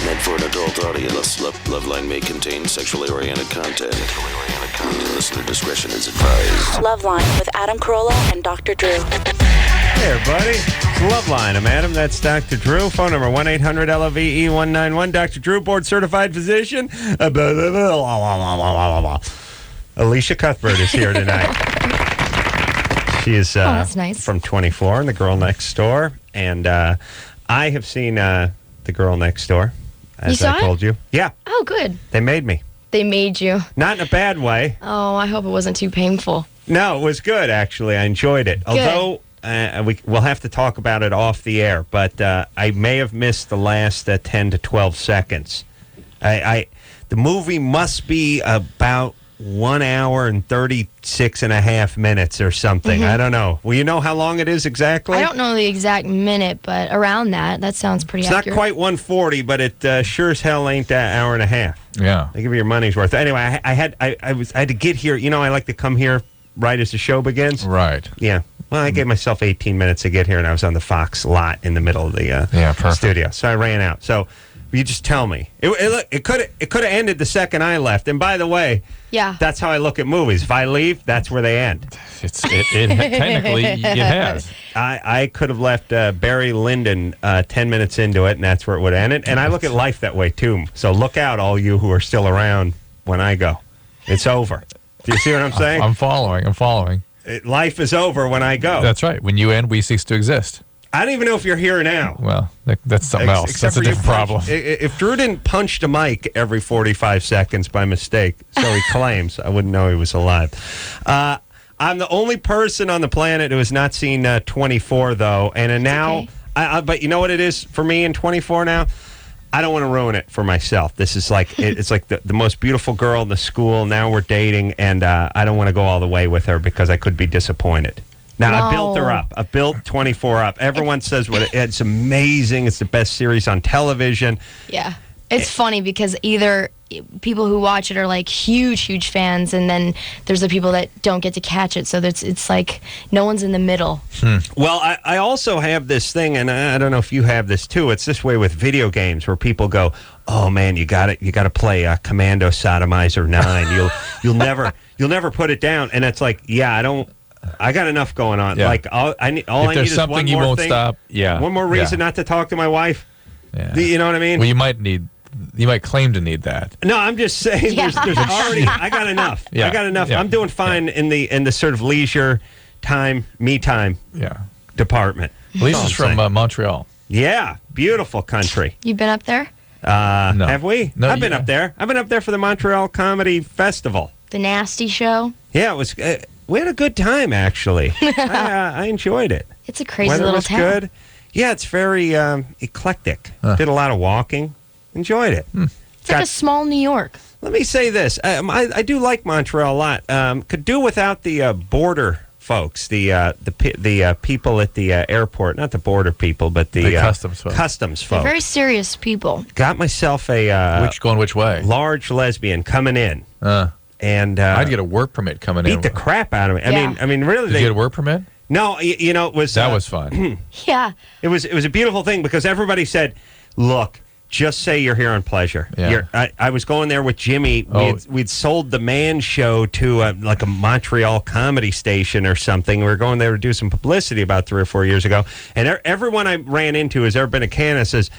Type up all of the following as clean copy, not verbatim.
Meant for an adult audience, LoveLine may contain sexually oriented content. Listener discretion is advised. LoveLine with Adam Carolla and Dr. Drew. Hey, everybody. It's LoveLine. I'm Adam. That's Dr. Drew. Phone number 1-800-LOVE-191. Dr. Drew, board-certified physician. Elisha Cuthbert is here tonight. She is that's nice. From 24 and The Girl Next Door. And I have seen The Girl Next Door, as I told you. Yeah. Oh, good. They made me. They made you. Not in a bad way. Oh, I hope it wasn't too painful. No, it was good, actually. I enjoyed it. Good. Although we'll have to talk about it off the air, but I may have missed the last 10 to 12 seconds. The movie must be about 1 hour and 36 and a half minutes or something. I don't know. Well, you know how long it is exactly? I don't know the exact minute, but around that. That sounds pretty accurate. It's not quite 140, but it sure as hell ain't an hour and a half. Yeah. They give you your money's worth. Anyway, I had to get here. You know, I like to come here right as the show begins. Right. Yeah. Well, I gave myself 18 minutes to get here, and I was on the Fox lot in the middle of the studio. So I ran out. So you just tell me. It could have ended the second I left. And by the way, that's how I look at movies. If I leave, that's where they end. Technically, it has. I could have left Barry Lyndon 10 minutes into it, and that's where it would have ended. And I look at life that way, too. So look out, all you who are still around when I go. It's over. Do you see what I'm saying? I'm following. Life is over when I go. That's right. When you end, we cease to exist. I don't even know if you're here now. Well, that's something else. That's a different problem. If Drew didn't punch the mic every 45 seconds by mistake, so he claims, I wouldn't know he was alive. I'm the only person on the planet who has not seen 24, though. And now, okay. But you know what it is for me in 24 now? I don't want to ruin it for myself. This is like, it's like the most beautiful girl in the school. Now we're dating, and I don't want to go all the way with her because I could be disappointed. Now, No. I built her up. I built 24 up. Everyone says it's amazing. It's the best series on television. Yeah. It's funny because either people who watch it are like huge fans, and then there's the people that don't get to catch it. So it's like no one's in the middle. Well, I also have this thing, and I don't know if you have this too. It's this way with video games where people go, "Oh man, you got to play Commando Sodomizer 9. You'll never put it down." And it's like, I got enough going on. Yeah. Like all I need is one you more won't thing. stop. Yeah. One more reason not to talk to my wife. Yeah. You know what I mean? Well, you might claim to need that. No, I'm just saying. There's already. I got enough. Yeah. I got enough. Yeah. I'm doing fine in the sort of leisure time, me time department. Lisa's from Montreal. Yeah, beautiful country. You been up there? No. Have we? No, I've been up there. I've been up there for the Montreal Comedy Festival. The Nasty Show? Yeah, it was. We had a good time, actually. I enjoyed it. It's a crazy Weather little was town. good. Yeah, it's very eclectic. Did a lot of walking. Enjoyed it. It's like a small New York. Let me say this. I do like Montreal a lot. Could do without the border folks, the people at the airport. Not the border people, but the customs folks. Customs They're folks. very serious people. Got myself a Which way? large lesbian coming in. And I'd get a work permit coming in. beat the crap out of me. Yeah. I mean, really. Did you get a work permit? No, it was... That was fun. Yeah. It was a beautiful thing because everybody said, look, just say you're here on pleasure. Yeah. I was going there with Jimmy. We'd sold the Man Show to like a Montreal comedy station or something. We were going there to do some publicity about 3 or 4 years ago. And everyone I ran into has ever been to Canada says,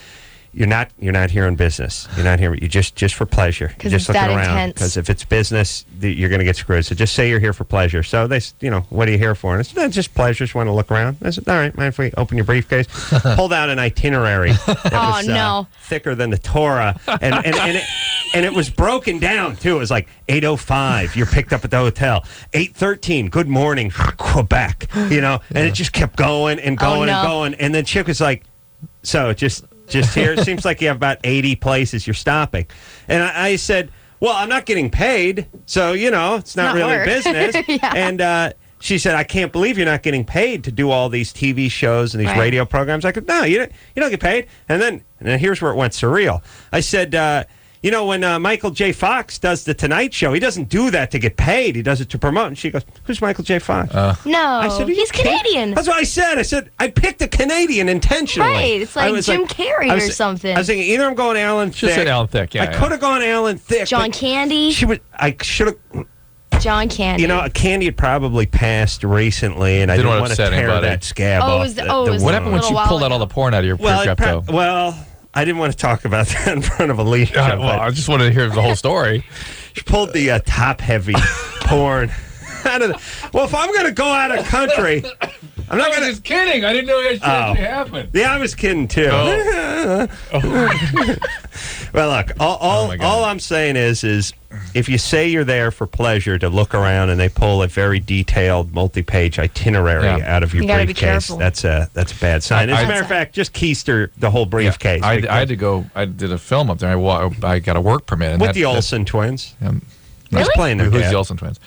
You're not here in business. You're not here. You just for pleasure. You're just looking around. Because if it's business, you're going to get screwed. So just say you're here for pleasure. So they, what are you here for? And I said, just pleasure. Just want to look around. I said, all right, mind if we open your briefcase? Pulled out an itinerary that was thicker than the Torah, and it was broken down too. It was like 8:05. You're picked up at the hotel. 8:13. Good morning, Quebec. And it just kept going and going and going. And then chick was like, so just here. It seems like you have about 80 places you're stopping. And I said, well, I'm not getting paid, so, it's not really work. business. Yeah. And she said, I can't believe you're not getting paid to do all these TV shows and these radio programs. I go, no, you don't get paid. And then here's where it went surreal. I said, You know, when Michael J. Fox does the Tonight Show, he doesn't do that to get paid. He does it to promote. And she goes, "Who's Michael J. Fox?" No, I said, he's Canadian. That's what I said. I said, I picked a Canadian intentionally. Right, it's like Jim Carrey or something. I was thinking either I'm going Alan Thicke. Just said Alan Thicke, yeah. I could have gone Alan Thicke. John Candy. I should have. John Candy. You know, Candy had probably passed recently, and I didn't want to tear anybody. that scab Oh, off. What happened when she pulled out all the porn out of your prep, though? Well, I didn't want to talk about that in front of Elisha. I just wanted to hear the whole story. She pulled the top-heavy porn out of the... Well, if I'm going to go out of country... I'm not just kidding. I didn't know that actually happened. Yeah, I was kidding, too. Well, look, all I'm saying is if you say you're there for pleasure to look around and they pull a very detailed multi-page itinerary out of your gotta briefcase, be careful. that's a bad sign. As a matter of fact, just keister the whole briefcase. I had to go. I did a film up there. I got a work permit. And with the Olsen twins. Really? He's playing their Who's dad. the Olsen twins?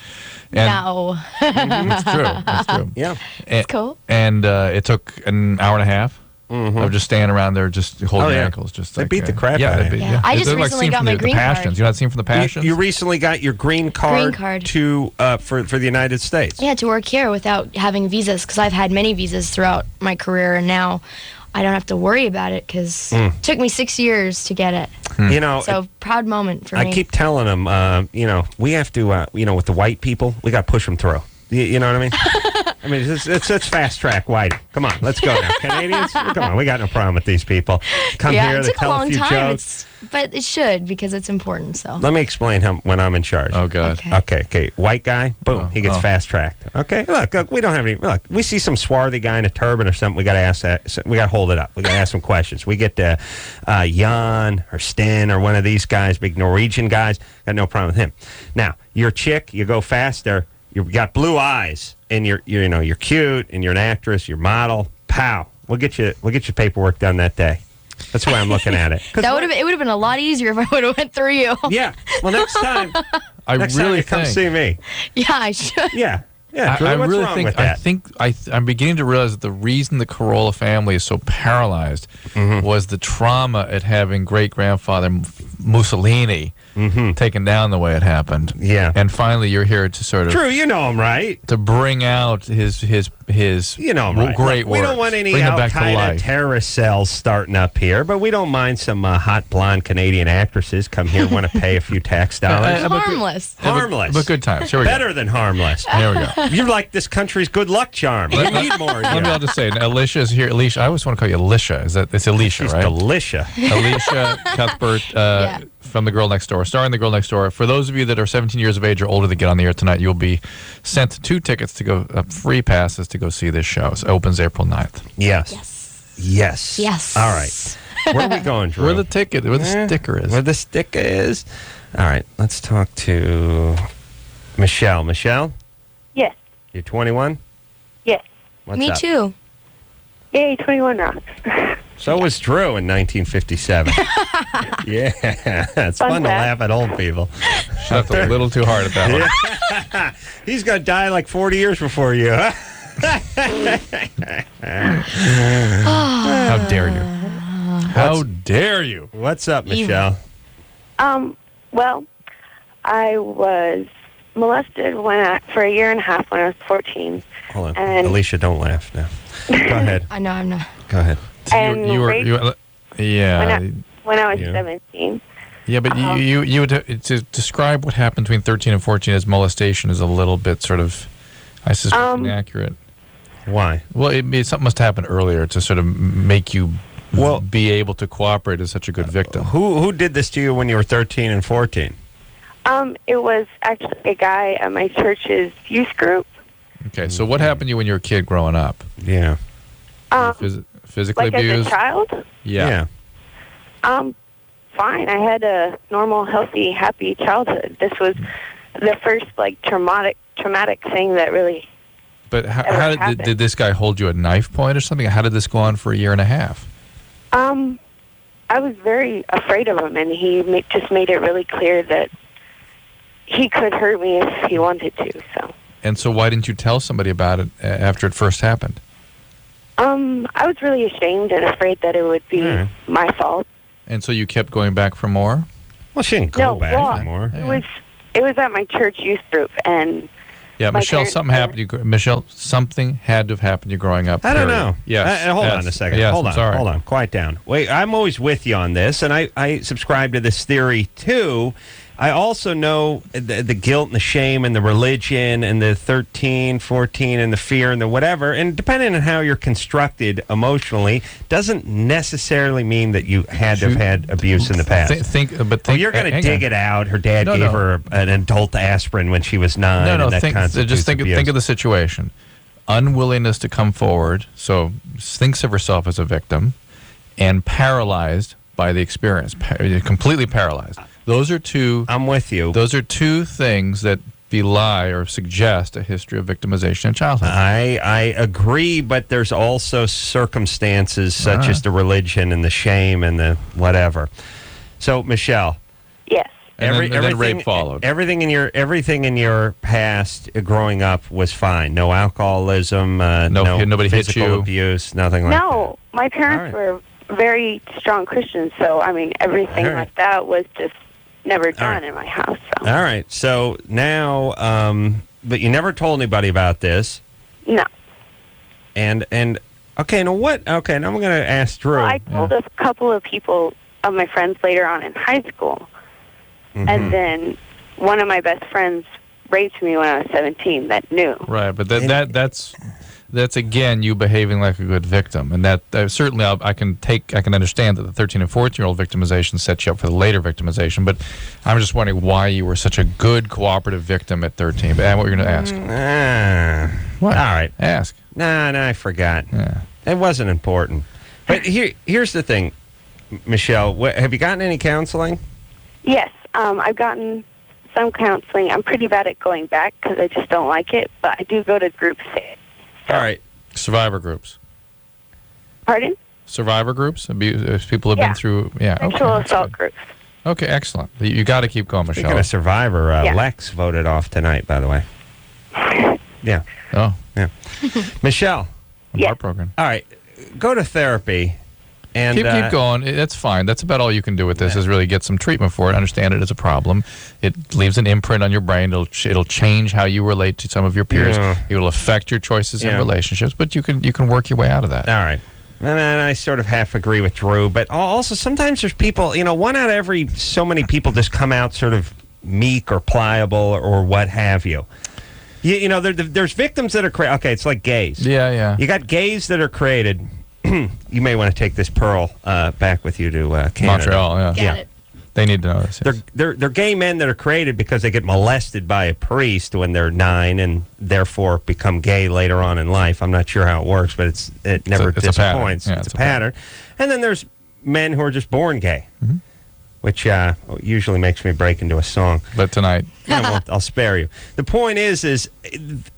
And No. It's true. It's true. Yeah. That's cool. And it took an hour and a half of just standing around there, just holding ankles. Just They like, beat the crap yeah, out of they you. beat- Yeah. I just They're recently seen got from my the green Passions. card. You not seen from the Passions? You recently got your green card, to for the United States. Yeah, to work here without having visas, because I've had many visas throughout my career, and now I don't have to worry about it because it took me 6 years to get it. You know, So proud moment for me. I keep telling them, we have to, with the white people, we got to push them through. You know what I mean? I mean, it's fast track white. Come on, let's go now. Canadians, come on, we got no problem with these people. Come here, it they took a tell a long few time, jokes. but it should because it's important. So Let me explain when I'm in charge. Oh, God. Okay. White guy, boom, he gets fast tracked. Okay, look, we don't have any. Look, we see some swarthy guy in a turban or something. We got to ask that. We got to hold it up. We got to ask some questions. We get to Jan or Sten or one of these guys, big Norwegian guys. Got no problem with him. Now, you're a chick. You go faster. You've got blue eyes, and you're cute, and you're an actress. You're model. Pow. We'll get you paperwork done that day. That's the way I'm looking at it. it would have been a lot easier if I would have went through you. Yeah. Well, next time you come see me. Yeah, I should. Yeah. Yeah. I What's really wrong think with that? I'm beginning to realize that the reason the Corolla family is so paralyzed was the trauma at having great grandfather Mussolini taken down the way it happened. Yeah. And finally, you're here to sort of True, you know him, right? to bring out his You know him, right? great Look, we don't works. want any Bring them Al back to Qaeda life. terrorist cells starting up here, but we don't mind some hot blonde Canadian actresses come here and want to pay a few tax dollars. Harmless. Harmless. But good times. Here we Better than harmless. go. Here we go. You're like this country's good luck charm. You need more. Let me just say, Elisha is here. Elisha, I always want to call you Elisha. It's Elisha, She's right? delicious. Elisha Cuthbert from The Girl Next Door, starring The Girl Next Door. For those of you that are 17 years of age or older that get on the air tonight, you'll be sent 2 tickets to go, free passes to go see this show. It opens April 9th. Yes. All right. Where are we going, Drew? Where the sticker is. Where the sticker is. All right. Let's talk to Michelle. Michelle? Yes. You're 21? Yes. What's Me up? too. Yay, 21 rocks. So was Drew in 1957. Yeah, it's fun to laugh at old people. That's a little too hard at that one. He's going to die like 40 years before you, huh? How dare you? How dare you? What's up, Michelle? Well, I was molested for a year and a half when I was 14. Hold on. And Elisha, don't laugh now. Go ahead. I know I'm not. Go ahead. And yeah. when I was Yeah. 17. Yeah, but you would to describe what happened between 13 and 14 as molestation is a little bit sort of, I suspect, inaccurate. Why? Well, something must happen earlier to sort of make you be able to cooperate as such a good victim. Who did this to you when you were 13 and 14? It was actually a guy at my church's youth group. Okay, so what happened to you when you were a kid growing up? Yeah. Physically Like abused? as a child? Yeah. Fine. I had a normal, healthy, happy childhood. This was the first traumatic thing that really. But how did this guy hold you at knife point or something? How did this go on for a year and a half? I was very afraid of him, and he just made it really clear that he could hurt me if he wanted to. So. And so why didn't you tell somebody about it after it first happened? I was really ashamed and afraid that it would be my fault. And so you kept going back for more? Well, she didn't go back anymore. It was at my church youth group, and yeah, Michelle, something happened. Michelle, something had to have happened to you growing up. I don't know. Yes. Hold on a second. Yes, hold sorry. on. Quiet down. Wait, I'm always with you on this, and I subscribe to this theory too. I also know the guilt and the shame and the religion and the 13, 14 and the fear and the whatever. And depending on how you're constructed emotionally, doesn't necessarily mean that you had to have had abuse in the past. You're going to dig it out. Her dad gave her an adult aspirin when she was 9. And that constitutes abuse. Think of the situation. Unwillingness to come forward, so thinks of herself as a victim, and paralyzed by the experience, completely paralyzed. Those are two. I'm with you. Those are two things that belie or suggest a history of victimization in childhood. I agree, but there's also circumstances such as the religion and the shame and the whatever. So, Michelle. Yes. And then rape followed. Everything in your past growing up was fine. No alcoholism. Nobody hit physical you. Abuse. Nothing like that. No, my parents were very strong Christians, so I mean everything like that was just never done in my house. So. All right. So now, but you never told anybody about this. No. And okay, now what? Okay, now I'm going to ask Drew. Well, I told a couple of people of my friends later on in high school, and then one of my best friends raped me when I was 17. That knew. Right, but that's again you behaving like a good victim, and that certainly I can understand that the 13 and 14-year-old victimization sets you up for the later victimization. But I'm just wondering why you were such a good cooperative victim at 13. But what you're going to ask? What? All right, ask. No, I forgot. Yeah. It wasn't important. But here's the thing, Michelle. Have you gotten any counseling? Yes, I've gotten some counseling. I'm pretty bad at going back because I just don't like it, but I do go to groups. All right. Survivor groups. Pardon? Survivor groups? People have been through... Sexual assault groups. Okay, excellent. You got to keep going, Michelle. Speaking of Survivor, Lex voted off tonight, by the way. Yeah. Oh. Yeah. Michelle. Our program. All right. Go to therapy. And keep going. That's fine. That's about all you can do with this is really get some treatment for it. Understand it as a problem. It leaves an imprint on your brain. It'll change how you relate to some of your peers. It will affect your choices in relationships. But you can work your way out of that. All right. And I sort of half agree with Drew. But also sometimes there's people, one out of every so many people just come out sort of meek or pliable or what have you. There's victims that are created. Okay, it's like gays. Yeah. You got gays that are created. You may want to take this pearl back with you to Canada. Montreal, Got it. They need to know this. Yes. They're gay men that are created because they get molested by a priest when they're 9 and therefore become gay later on in life. I'm not sure how it works, but it never disappoints. It's a pattern. And then there's men who are just born gay, which usually makes me break into a song. But tonight... I'll spare you. The point is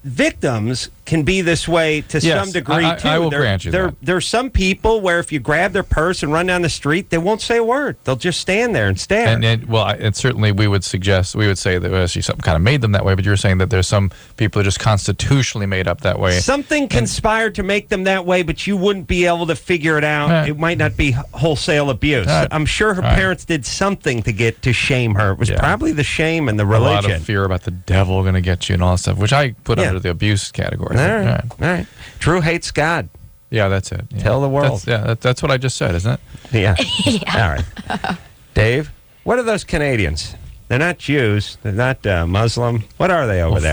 victims can be this way to some degree, too. I will grant you that. There's some people where if you grab their purse and run down the street, they won't say a word. They'll just stand there and stare. And certainly we would say that actually something kind of made them that way, but you're saying that there's some people that are just constitutionally made up that way. Something conspired to make them that way, but you wouldn't be able to figure it out. It might not be wholesale abuse. I'm sure her parents did something to shame her. It was probably the shame and the religion. A lot of fear about the devil going to get you and all that stuff, which I put under the abuse category. All right. Drew hates God. Yeah, that's it. Yeah. Tell the world. That's what I just said, isn't it? Yeah. All right. Dave, what are those Canadians? They're not Jews. They're not Muslim. What are they over there?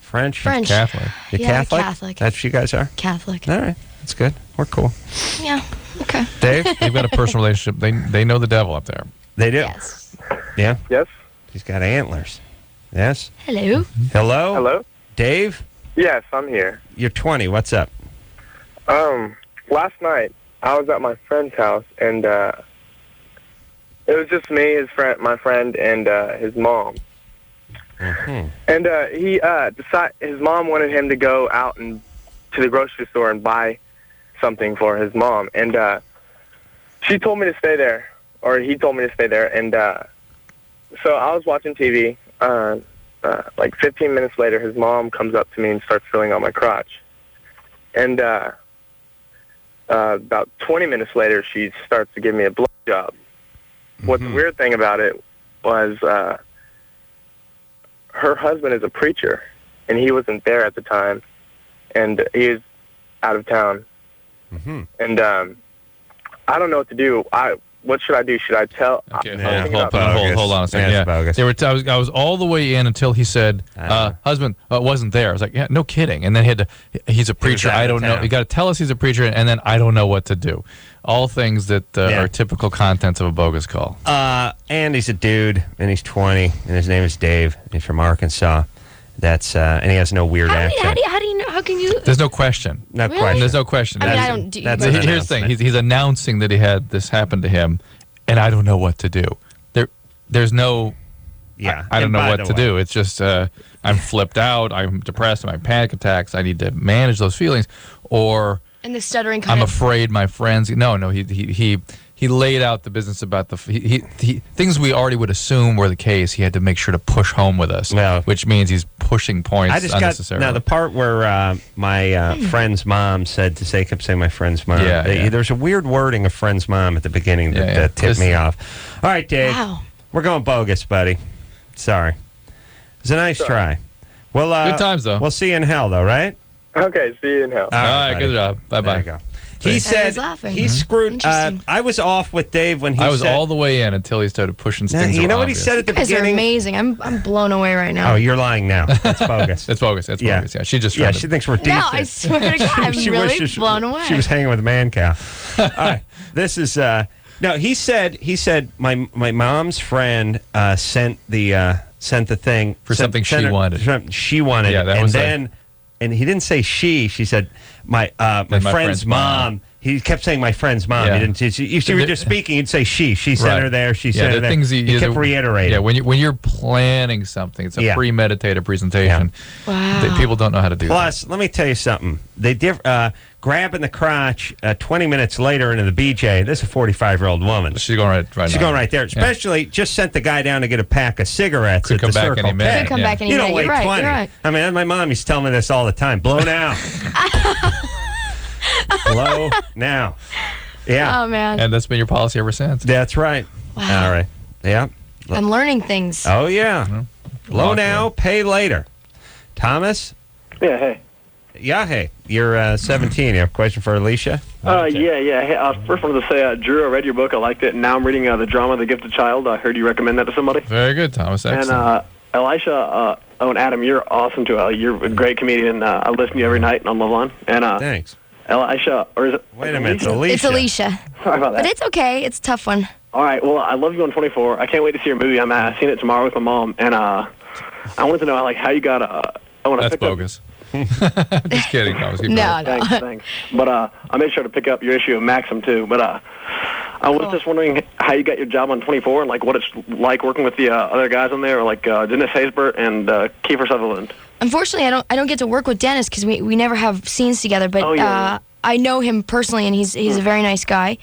French. Catholic. You're Catholic? Catholic. That's what you guys are? Catholic. All right. That's good. We're cool. Yeah. Okay. Dave? They've got a personal relationship. They know the devil up there. They do? Yes. Yeah? Yes. He's got antlers. Yes? Hello. Hello? Hello? Dave? Yes, I'm here. You're 20. What's up? Last night, I was at my friend's house, and it was just me, my friend, and his mom. Mm-hmm. And his mom wanted him to go out and to the grocery store and buy something for his mom. And she told me to stay there, or he told me to stay there. And so I was watching TV. Like 15 minutes later, his mom comes up to me and starts feeling on my crotch. And about 20 minutes later, she starts to give me a blowjob. What's the weird thing about it was her husband is a preacher, and he wasn't there at the time, and he is out of town. Mm-hmm. And I don't know what to do. What should I do? Should I tell? Okay, hold on a second. Yeah, bogus. I was all the way in until he said, "Husband wasn't there." I was like, "Yeah, no kidding." And then he's a preacher. I don't know. You got to tell us he's a preacher, and then I don't know what to do. All things that are typical contents of a bogus call. And he's a dude, and he's 20, and his name is Dave. He's from Arkansas. That's and he has no weird accent. How do you know? How can you? There's no question. No question. There's no question. I mean, I don't. Here's the thing. He's announcing that he had this happen to him, and I don't know what to do. There's no. Yeah. I don't know what to do. It's just I'm flipped out. I'm depressed. I'm having panic attacks. I need to manage those feelings, or. And the stuttering. I'm afraid my friends. No. He laid out the business about the things we already would assume were the case. He had to make sure to push home with us, which means he's pushing points unnecessarily. Now the part where my friend's mom kept saying my friend's mom. There's a weird wording of friend's mom at the beginning that tipped me off. All right, Dave. Wow. We're going bogus, buddy. Sorry. It was a nice try. Well, good times though. We'll see you in hell, though, right? Okay, see you in hell. All right, good job. Bye bye. There you go. He said he screwed. I was off with Dave when he. I was all the way in until he started pushing things. You know what he said at the beginning? You guys are amazing. I'm blown away right now. Oh, you're lying now. That's bogus. It's bogus. It's bogus. Yeah, she just. Yeah, she thinks we're decent. No, I swear to God, I'm really blown away. She was hanging with a man cow. All right, this is. No, he said my mom's friend sent the thing for something she wanted. She wanted, yeah, and then. And he didn't say she. She said my friend's mom. He kept saying my friend's mom. Yeah. He didn't. If you were just speaking, you'd say she. She sent her there. She sent her there. He kept reiterating. Yeah, when you're planning something, it's a premeditated presentation. Yeah. Wow. People don't know how to do that. Plus, let me tell you something. They grabbing the crotch 20 minutes later into the BJ. This is a 45-year-old woman. She's going right now. She's going right there. Especially just sent the guy down to get a pack of cigarettes Could at come the back Circle any minute. K. Could come back any You minute. don't wait You're 20. Right. I mean, my mom used to tell me this all the time. Blow now. Blow now. Yeah. Oh, man. And that's been your policy ever since. That's right. Wow. All right. Yeah. I'm learning things. Oh, yeah. Blow now, pay later. Thomas? Yeah, hey. Yeah, hey. You're 17. You have a question for Elisha? Yeah. Hey, first wanted to say, Drew, I read your book. I liked it. And now I'm reading the drama, The Gifted Child. I heard you recommend that to somebody. Very good, Thomas. Excellent. And Elisha, and Adam, you're awesome, too. You're a great comedian. I listen to you every night on LoveLine. And thanks. Elisha, or is it? Wait a minute, it's Elisha. It's Elisha. Sorry about that. But it's okay. It's a tough one. All right. Well, I love you on 24. I can't wait to see your movie. I'm seeing it tomorrow with my mom. And I wanted to know, how you got That's bogus. Just kidding. No. Thanks. But I made sure to pick up your issue of Maxim, too. But I was just wondering how you got your job on 24 and, what it's like working with the other guys on there, like Dennis Haysbert and Kiefer Sutherland. Unfortunately, I don't get to work with Dennis because we never have scenes together. But I know him personally, and he's a very nice guy.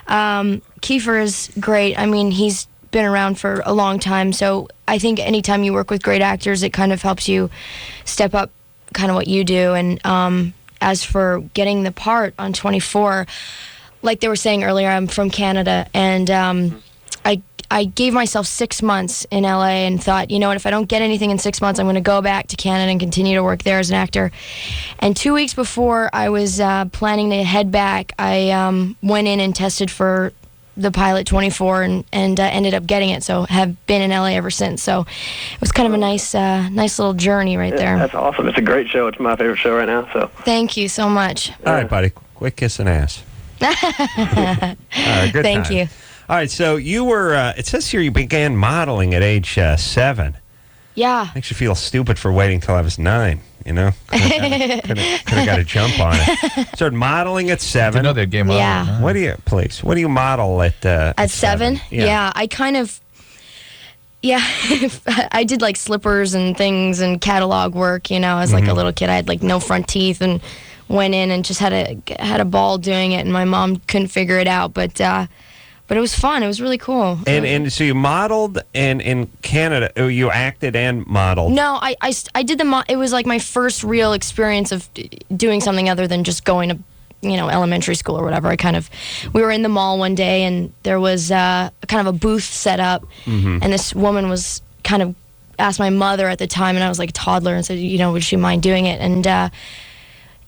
Kiefer is great. I mean, he's been around for a long time. So I think anytime you work with great actors, it kind of helps you step up kind of what you do. And as for getting the part on 24, like they were saying earlier, I'm from Canada, and I gave myself 6 months in LA and thought, you know what, if I don't get anything in 6 months, I'm going to go back to Canada and continue to work there as an actor. And 2 weeks before I was planning to head back, I went in and tested for the pilot 24 and ended up getting it. So have been in LA ever since. So it was kind of a nice little journey right there. That's awesome. It's a great show. It's my favorite show right now. So thank you so much. All right, buddy. Quick kiss and ass. Good Thank time. you. All right, so you were, it says here you began modeling at age 7. Yeah. Makes you feel stupid for waiting till I was 9, you know? Could have got a jump on it. Started modeling at 7. You know they'd game model. Yeah. What do you model at 7? Yeah, I kind of, I did like slippers and things and catalog work, you know, as like a little kid. I had like no front teeth and went in and just had a ball doing it, and my mom couldn't figure it out, but it was fun. It was really cool. And so you modeled in Canada. You acted and modeled. No, I did it was like my first real experience of doing something other than just going to elementary school or whatever. We were in the mall one day, and there was kind of a booth set up, and this woman was kind of asked my mother at the time, and I was like a toddler, and said, would she mind doing it? And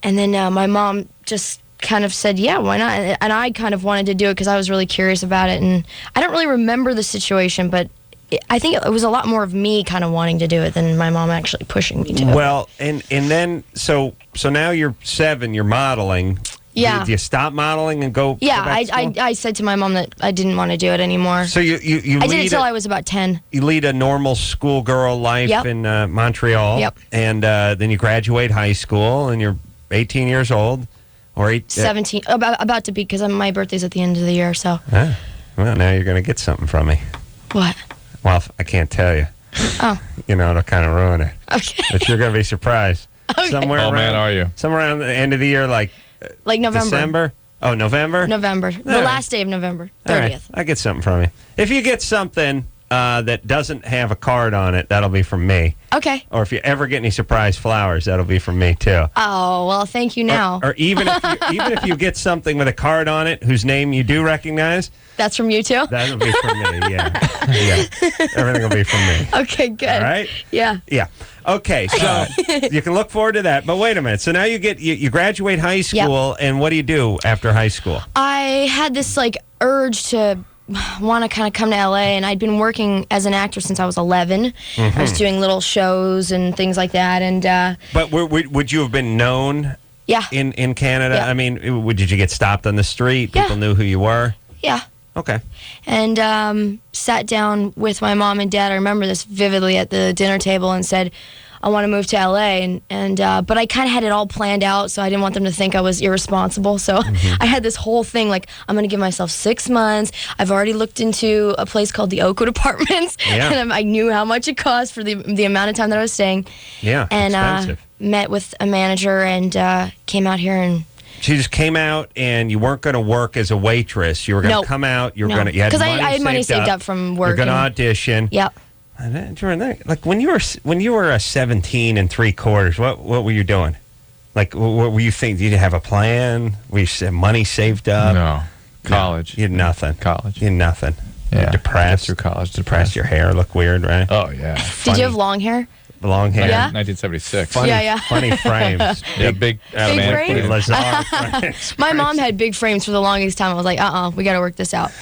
then my mom just kind of said, yeah, why not? And I kind of wanted to do it because I was really curious about it, and I don't really remember the situation, but I think it was a lot more of me kind of wanting to do it than my mom actually pushing me to. Well, and then so now you're 7, you're modeling. Yeah. Do you stop modeling and go? Yeah, go back to school? I said to my mom that I didn't want to do it anymore. So you I did it until I was about 10. You lead a normal schoolgirl life in Montreal. Yep. And then you graduate high school, and you're 18 years old, or 17, about to be, because my birthday's at the end of the year. So. Well, now you're going to get something from me. What? Well, I can't tell you. Oh. It'll kind of ruin it. Okay. But you're going to be surprised. Okay. Somewhere around, man, are you? Somewhere around the end of the year, like November. December? Oh, November? November. The last day of November, 30th. All right. I get something from you. If you get something that doesn't have a card on it, that'll be from me. Okay. Or if you ever get any surprise flowers, that'll be from me too. Oh, well, thank you now. Or even if you get something with a card on it whose name you do recognize, that's from you too? that'll be from me. Yeah. Everything will be from me. Okay, good. All right. Yeah. Yeah. Okay, so you can look forward to that. But wait a minute. So now you graduate high school, and what do you do after high school? I had this urge to want to kind of come to LA, and I'd been working as an actor since I was 11. I was doing little shows and things like that, and But would you have been known? Yeah. In Canada, Yeah. I mean, did you get stopped on the street? Yeah. People knew who you were. yeah. Okay. And sat down with my mom and dad. I remember this vividly at the dinner table, and said, I want to move to LA, but I kind of had it all planned out, so I didn't want them to think I was irresponsible. So I had this whole thing, I'm going to give myself 6 months. I've already looked into a place called the Oakwood Apartments, and I knew how much it cost for the amount of time that I was staying. Yeah, and expensive. Met with a manager and came out here and. So you just came out, and you weren't going to work as a waitress. You were going to come out. You were going to. Because I had money saved up from work. You're going to audition. Yep. And then during that, when you were 17 and 3/4, what were you doing? What were you thinking? Did you have a plan? Were you have money saved up? No. College. You had nothing. College. You had nothing. Yeah. You're depressed. Through college. Depressed. Your hair looked weird, right? Oh, yeah. Did you have long hair? Long hair. Yeah. 1976. Funny frames. Big frames? Lazar frames. My mom had big frames for the longest time. I was like, we got to work this out.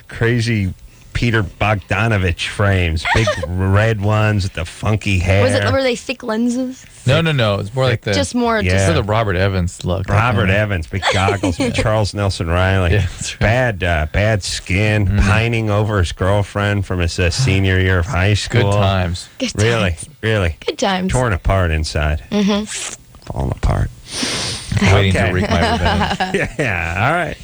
Crazy Peter Bogdanovich frames. Big red ones with the funky hair. Were they thick lenses? No. It's more like the... Just more... Yeah. Just the Robert Evans look. Robert Evans, big goggles with Charles Nelson Riley. Yeah, that's right. Bad skin, pining over his girlfriend from his senior year of high school. Good times. Good times. Really. Good times. Torn apart inside. Mm-hmm. Falling apart. Waiting to wreak my revenge. Yeah,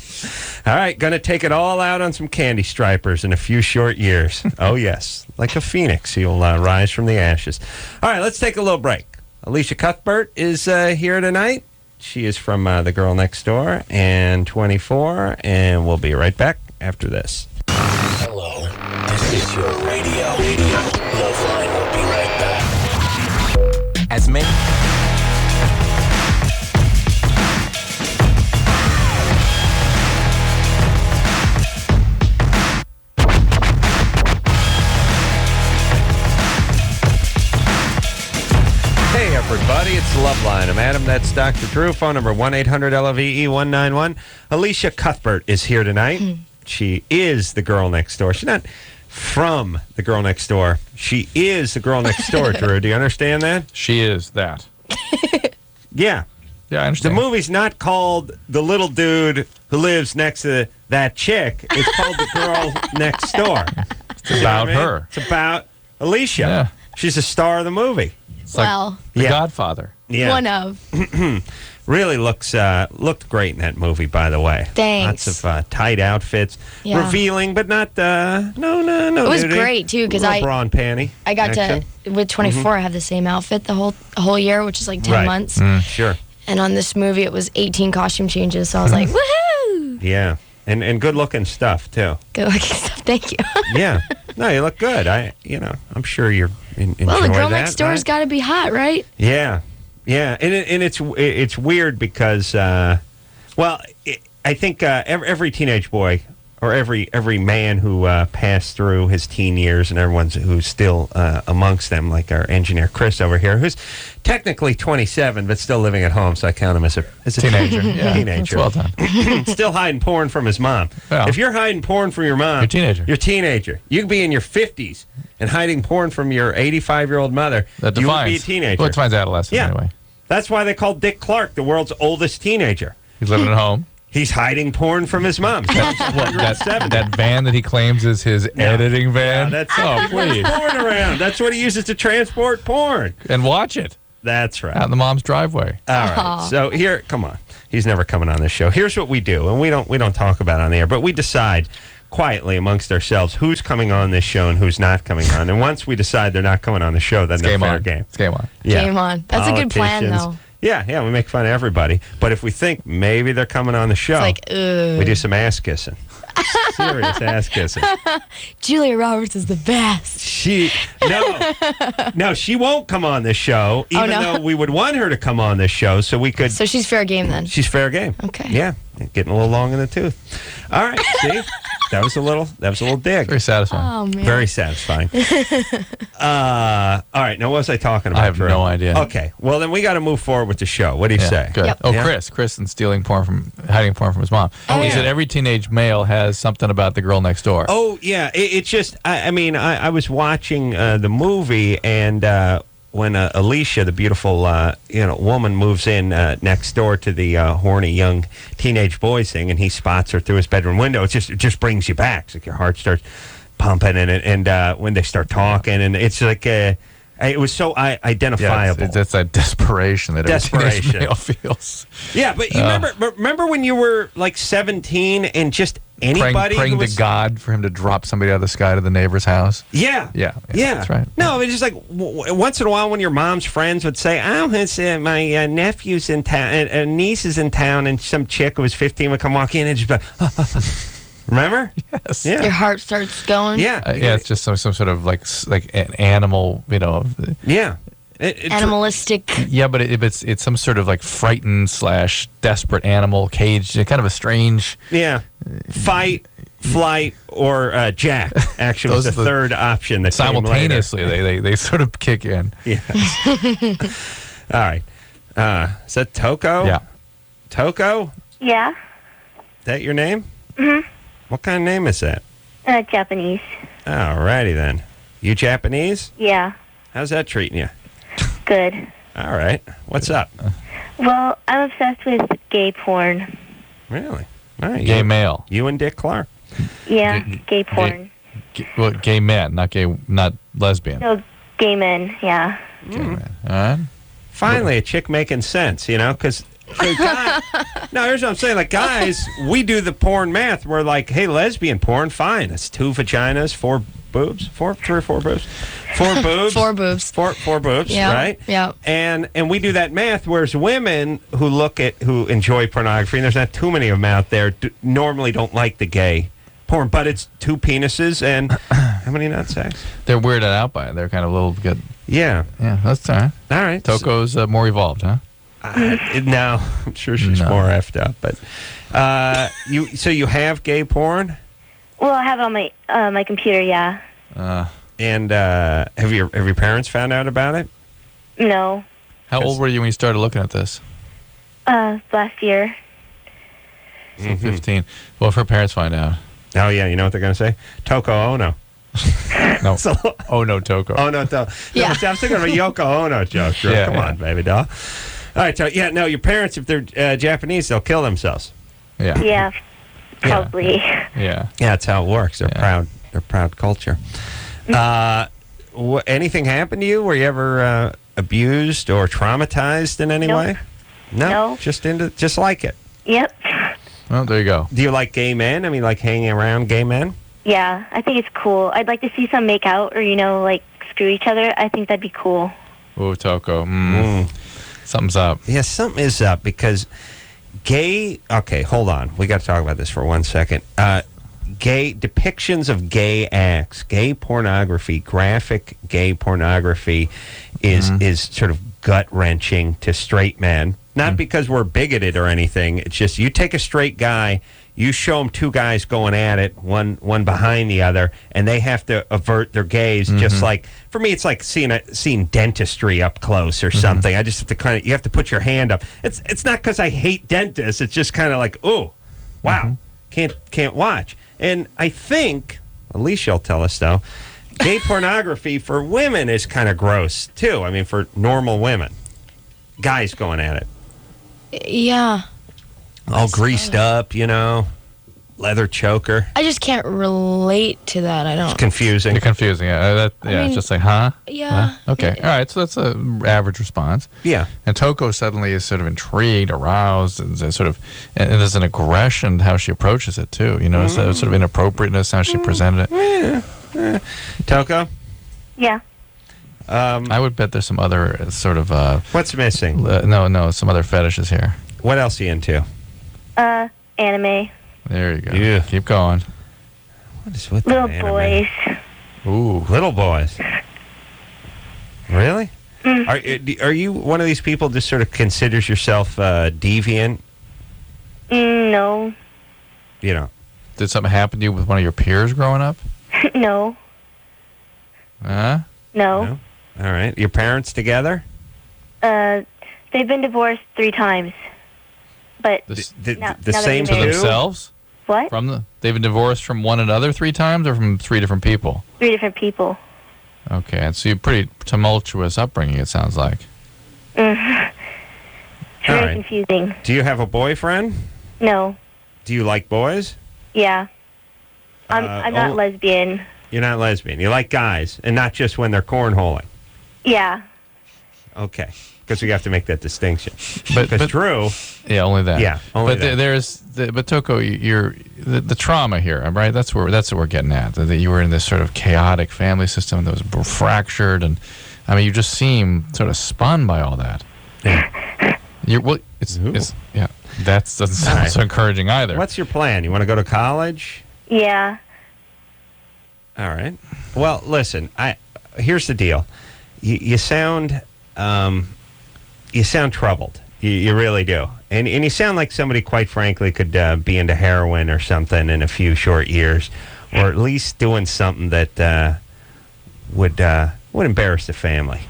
all right, gonna take it all out on some candy stripers in a few short years. Oh, yes. Like a phoenix, he'll rise from the ashes. All right, let's take a little break. Elisha Cuthbert is here tonight. She is from The Girl Next Door and 24, and we'll be right back after this. Hello, this is your radio. LoveLine will be right back. As many... Hey, everybody, it's LoveLine. I'm Adam, that's Dr. Drew. Phone number 1-800-LOVE-191. Elisha Cuthbert is here tonight. She is the girl next door. She's not from the girl next door. She is the girl next door, Drew. Do you understand that? She is that. Yeah. Yeah, I The understand. movie's not called The Little Dude Who Lives Next to That Chick. It's called The Girl Next Door. It's about her. It's about Elisha. Yeah. She's a star of the movie. It's like The Godfather. Yeah. One of. Really looked great in that movie, by the way. Thanks. Lots of tight outfits, Yeah. revealing, but not no. It was nudity. great, too, because Little bra and panty. I got action. to, with 24, I have the same outfit the whole year, which is like 10 Right. months. Sure. And on this movie, it was 18 costume changes, so I was like, woohoo! Yeah, and good looking stuff too. Good looking stuff, thank you. Yeah. No, you look good. I'm sure you're enjoy Well, the girl that, next door's right? got to be hot, right? Yeah, and it's weird because Well, I think every teenage boy or every man who passed through his teen years and everyone's who's still amongst them, like our engineer Chris over here, who's technically 27 but still living at home, so I count him as a teenager. Yeah, teenager. that's well done. Still hiding porn from his mom. Well, if you're hiding porn from your mom, you're a teenager. You're a teenager. You could be in your 50s and hiding porn from your 85-year-old mother. That you defines, would be a teenager. Well, it defines adolescence anyway. That's why they call Dick Clark the world's oldest teenager. He's living at home. He's hiding porn from his mom. That van that he claims is his editing van. That's please. Porn around. That's what he uses to transport porn And watch it. That's right. Out in the mom's driveway. All right. So here, come on. He's never coming on this show. Here's what we do, and we don't talk about it on the air, but we decide quietly amongst ourselves who's coming on this show and who's not coming on. And once we decide they're not coming on the show, then they're fair game. It's game on. Yeah. Game on. That's a good plan, though. Yeah, we make fun of everybody. But if we think maybe they're coming on the show, It's like, ugh. we do some ass kissing. Serious ass kissing. Julia Roberts is the best. She won't come on this show, even though we would want her to come on this show, so we could. So she's fair game then. She's fair game. Okay. Yeah, getting a little long in the tooth. All right, see, that was a little dig. Very satisfying. Oh man. Very satisfying. All right, now what was I talking about? I have no idea. Okay, well then we got to move forward with the show. What do you say? Good. Yep. Oh, Yeah? Chris and hiding porn from his mom. He said every teenage male has something about the girl next door. Oh yeah, it's just I was watching the movie and when Elisha, the beautiful woman, moves in next door to the horny young teenage boy thing, and he spots her through his bedroom window. It just brings you back. It's like your heart starts pumping, and when they start talking, and it's like it was so identifiable. Yeah, it's that desperation that every teenage male feels. Yeah, but you remember when you were like 17 and just anybody praying to God for him to drop somebody out of the sky to the neighbor's house. Yeah, that's right. No, it's just like once in a while when your mom's friends would say, "Oh, it's my nephew's in town, and niece is in town," and some chick who was 15 would come walk in and just be like, remember? Yes. Yeah. Your heart starts going. Yeah. It's just some sort of like an animal, Yeah. Animalistic. Yeah, but it's some sort of like frightened / desperate animal caged, kind of a strange. Yeah. Fight, flight, or jack. Actually, was the third option that simultaneously they sort of kick in. Yeah. All right. Is that Toco? Yeah. Toco? Yeah. Is that your name? Mm-hmm. What kind of name is that? Japanese. All righty then. You Japanese? Yeah. How's that treating you? Good. All right. What's up? Well, I'm obsessed with gay porn. Really? All right. Gay male. You and Dick Clark. Yeah, gay porn. Gay man, not lesbian. No, gay men, yeah. Gay man. All right. Finally, a chick making sense, because... no, here's what I'm saying. Like, guys, we do the porn math. We're like, hey, lesbian porn, fine. That's 2 vaginas, 4 boobs, 3 or 4 boobs, 4 boobs, 4 boobs, 4 boobs, yeah, right? Yeah. And we do that math. Whereas women who enjoy pornography, and there's not too many of them out there, normally don't like the gay porn. But it's 2 penises and how many nutsacks? They're weirded out by it. They're kind of a little good. Yeah. Yeah, that's all right. All right. Toco's more evolved, huh? No, I'm sure she's more effed up. But you have gay porn? Well, I have it on my computer, yeah. And have your parents found out about it? No. How old were you when you started looking at this? Last year. So 15. Well, if her parents find out. Oh, yeah, you know what they're going to say? Toco, oh no. No. Oh no, Toco. Oh no, Toco. Yeah. I was thinking of a Yoko Ono joke. Yeah, Come on, baby doll. All right, so your parents, if they're Japanese, they'll kill themselves. Yeah. Yeah, probably. Yeah. Yeah, that's how it works. They're proud. They're proud culture. Anything happened to you? Were you ever abused or traumatized in any way? No. Just like it. Yep. Well, there you go. Do you like gay men? I mean, like hanging around gay men? Yeah, I think it's cool. I'd like to see some make out or, like screw each other. I think that'd be cool. Oh, Toco. Something's up. Yeah, something is up because gay... Okay, hold on. We got to talk about this for 1 second. Gay depictions of gay acts, gay pornography, graphic gay pornography is sort of gut-wrenching to straight men. Not because we're bigoted or anything. It's just you take a straight guy, you show them two guys going at it, one behind the other, and they have to avert their gaze. Just like, for me, it's like seeing dentistry up close or something. I just have to you have to put your hand up. It's not because I hate dentists. It's just kind of like, oh, wow, can't watch. And I think, Elisha will tell us though, gay pornography for women is kind of gross too. I mean, for normal women, guys going at it. Yeah. All greased up, leather choker. I just can't relate to that. I don't. It's confusing. You're confusing. I mean, it's just like, huh? Yeah. Huh? Okay. All right. So that's an average response. Yeah. And Toco suddenly is sort of intrigued, aroused, and and there's an aggression how she approaches it too. So sort of inappropriateness how she presented it. Toco? Yeah. I would bet there's some other sort of. What's missing? No, some other fetishes here. What else are you into? Anime. There you go. Yeah. Keep going. What is with Little that anime? boys. Ooh, little boys. Really? Are you one of these people just sort of considers yourself deviant? No. Did something happen to you with one of your peers growing up? No. Huh? No. All right. Your parents together? They've been divorced 3 times. But The now same they're For two? themselves? what? They've been divorced from one another 3 times, or from 3 different people? 3 different people. Okay, and so you're pretty tumultuous upbringing, it sounds like. It's All very right. confusing. Do you have a boyfriend? No. Do you like boys? Yeah. I'm not lesbian. You're not lesbian. You like guys, and not just when they're cornholing. Yeah. Okay. Because we have to make that distinction. But Drew... Yeah, only that. Yeah, only that. But Toco, you're the trauma here, right? That's what we're getting at. That you were in this sort of chaotic family system that was fractured, and I mean, you just seem sort of spun by all that. Yeah. That doesn't sound so encouraging either. What's your plan? You want to go to college? Yeah. All right. Well, listen. Here's the deal. You sound troubled. You really do, and you sound like somebody, quite frankly, could be into heroin or something in a few short years, or at least doing something that would embarrass the family.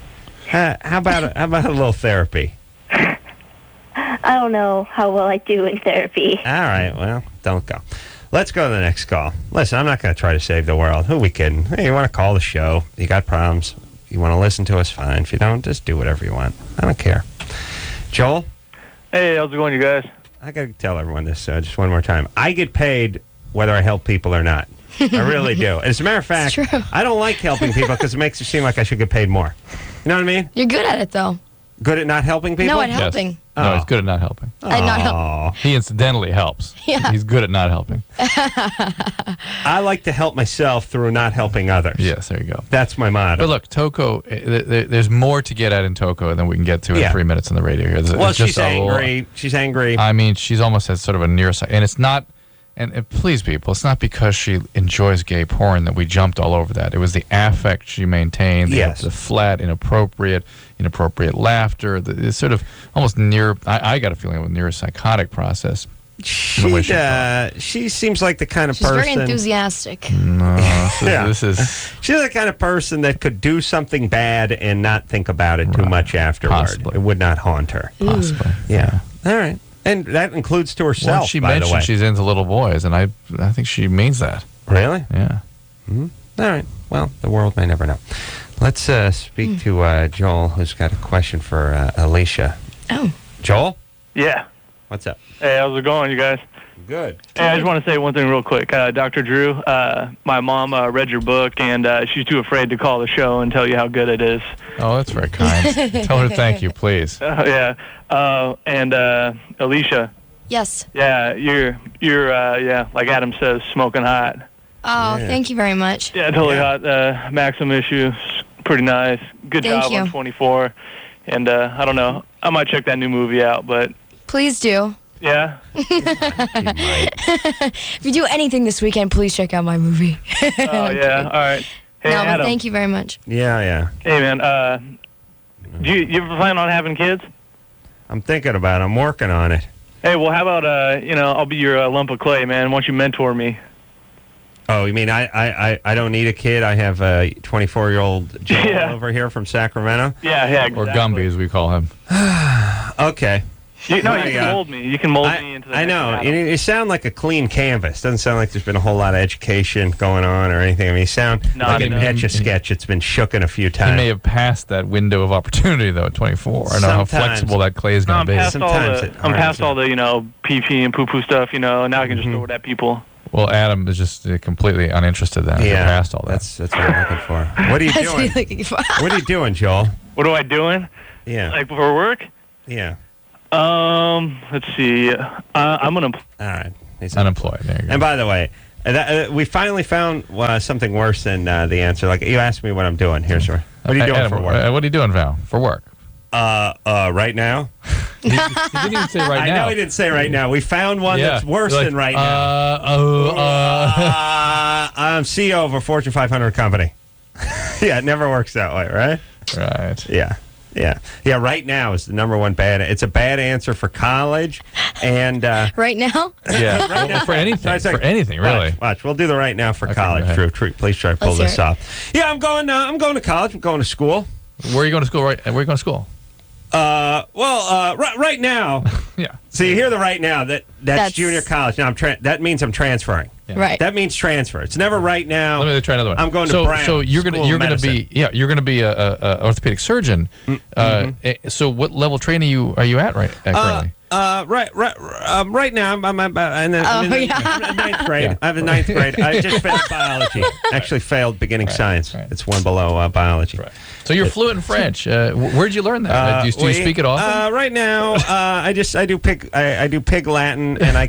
How about a little therapy? I don't know how well I do in therapy. All right. Well, don't go. Let's go to the next call. Listen, I'm not going to try to save the world. Who are we kidding? Hey, you want to call the show? You got problems? You want to listen to us? Fine. If you don't, just do whatever you want. I don't care. Joel? Hey, how's it going, you guys? I got to tell everyone this just one more time. I get paid whether I help people or not. I really do. As a matter of fact, I don't like helping people because it makes it seem like I should get paid more. You know what I mean? You're good at it, though. Good at not helping people? No, at helping. Yes. No, he's good at not helping. At not helping. He incidentally helps. Yeah. He's good at not helping. I like to help myself through not helping others. Yes, there you go. That's my motto. But look, Toco, there's more to get at in Toco than we can get to in 3 minutes on the radio here. Well, she's angry. She's angry. I mean, she's almost has sort of a nearsight. And it's not, and please, people, it's not because she enjoys gay porn that we jumped all over that. It was the affect she maintained, the flat, inappropriate laughter, the sort of almost near, I got a feeling of a near psychotic process. She seems like the kind of person. She's very enthusiastic. No, this is. She's the kind of person that could do something bad and not think about it too much afterward. Possibly. It would not haunt her. Possibly. Yeah. All right. And that includes to herself. Well, she by the way. mentioned she's into little boys, and I think she means that. Really? Yeah. Mm-hmm. All right. Well, the world may never know. Let's speak to Joel, who's got a question for Elisha. Oh. Joel? Yeah. What's up? Hey, how's it going, you guys? Good. Hey, I just want to say one thing real quick. Dr. Drew, my mom read your book, and she's too afraid to call the show and tell you how good it is. Oh, that's very kind. Tell her thank you, please. Yeah. And Elisha. Yes. Yeah, you're like Adam says, smoking hot. Oh, thank you very much. Yeah, totally hot. Maxim issue, pretty nice. Good Thank job you. on 24. And I don't know, I might check that new movie out, but... Please do. Yeah? If you do anything this weekend, please check out my movie. Oh, yeah, all right. Hey, no, Adam. but thank you very much. Yeah. Hey, man, do you ever plan on having kids? I'm thinking about it. I'm working on it. Hey, well, how about, I'll be your lump of clay, man. Why don't you mentor me? Oh, you mean I don't need a kid? I have a 24-year-old Joel over here from Sacramento? Yeah, exactly. Or Gumby, as we call him. Okay. You can mold me. You can mold me into the I know. You sound like a clean canvas. Doesn't sound like there's been a whole lot of education going on or anything. I mean, you sound like an Etch-a-Sketch. It's been shooken a few times. He may have passed that window of opportunity, though, at 24. I don't know how flexible that clay is going to be. I'm past all the, pee-pee and poo-poo stuff, now I can just throw it at people. Well, Adam is just completely uninterested then. Yeah, past all that. That's what I'm looking for. What are you doing? What are you doing, Joel? What am I doing? Yeah. Like for work? Yeah. Let's see. I'm unemployed. All right. He's unemployed. There you go. And by the way, we finally found something worse than the answer. Like, you asked me what I'm doing. Here's what are you doing Adam, for work? What are you doing, Val, for work? Right now. He didn't even say right now. I know he didn't say right now. We found one that's worse than right now. I'm CEO of a Fortune 500 company. Yeah, it never works that way, right? Right. Yeah. Right now is the number one bad. It's a bad answer for college, and right now. Yeah, right now. For anything. For anything, really. Watch. We'll do the right now for college. Drew, please try to pull this off. Yeah, I'm going to college. I'm going to school. Where are you going to school? Where are you going to school? Right now. Yeah. So you hear the right now. That's junior college. Now that means I'm transferring. Yeah. Right. That means transfer. It's never right now. Let me try another one. I'm going to Brown. So you're going to be a orthopedic surgeon. So what level training are you at currently? Right now, I'm in ninth grade. Yeah. I have the ninth grade. I just failed biology. Actually failed beginning science. Right. It's one below biology. Right. So you're fluent in French. Where'd you learn that? Do you speak it often? Right now, I do pig Latin, and I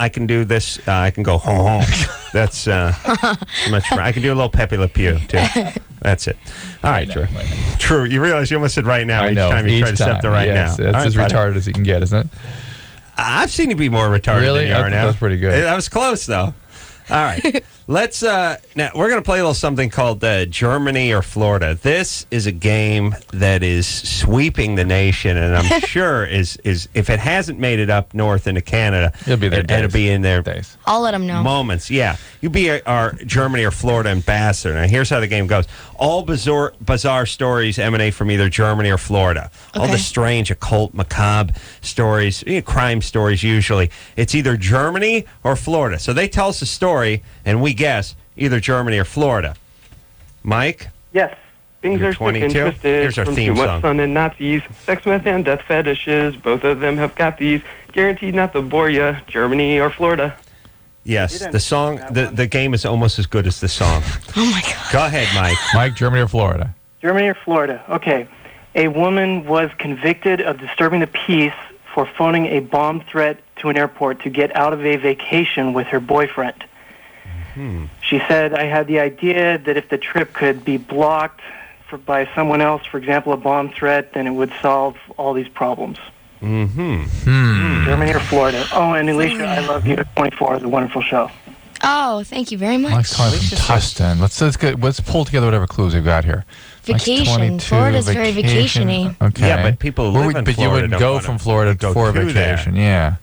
can do this. I can go home. That's much. I can do a little Pepe Le Pew too. That's it. All right, Drew. True. You realize you almost said right now each time you try to step the right now. That's as retarded as you can get, isn't it? I've seen you be more retarded than you are now. That's pretty good. That was close, though. All right. Let's now we're going to play a little something called Germany or Florida. This is a game that is sweeping the nation, and I'm sure is if it hasn't made it up north into Canada, it'll be there. It'll be in their days. I'll let them know. Moments, yeah. You be our Germany or Florida ambassador. Now, here's how the game goes. All bizarre stories emanate from either Germany or Florida. Okay. All the strange, occult, macabre stories, crime stories usually. It's either Germany or Florida. So they tell us a story, and we guess either Germany or Florida. Mike? Yes. Things are 22. twisted. Here's our from theme too much song. sun and Nazis, sex, meth, and death fetishes. Both of them have got these. Guaranteed not to bore ya. Germany or Florida. Yes, the song, the game is almost as good as the song. Oh, my God. Go ahead, Mike. Mike, Germany or Florida? Germany or Florida. Okay. A woman was convicted of disturbing the peace for phoning a bomb threat to an airport to get out of a vacation with her boyfriend. She said, I had the idea that if the trip could be blocked by someone else, for example, a bomb threat, then it would solve all these problems. Germany or Florida. Oh, and Elisha, I love you. 24 is a wonderful show. Oh, thank you very much. Mike's calling from Tustin. Let's pull together whatever clues we've got here. Vacation. Florida's very vacation-y. Okay. Yeah, but people live in Florida. But you wouldn't go from Florida for a vacation. Yeah.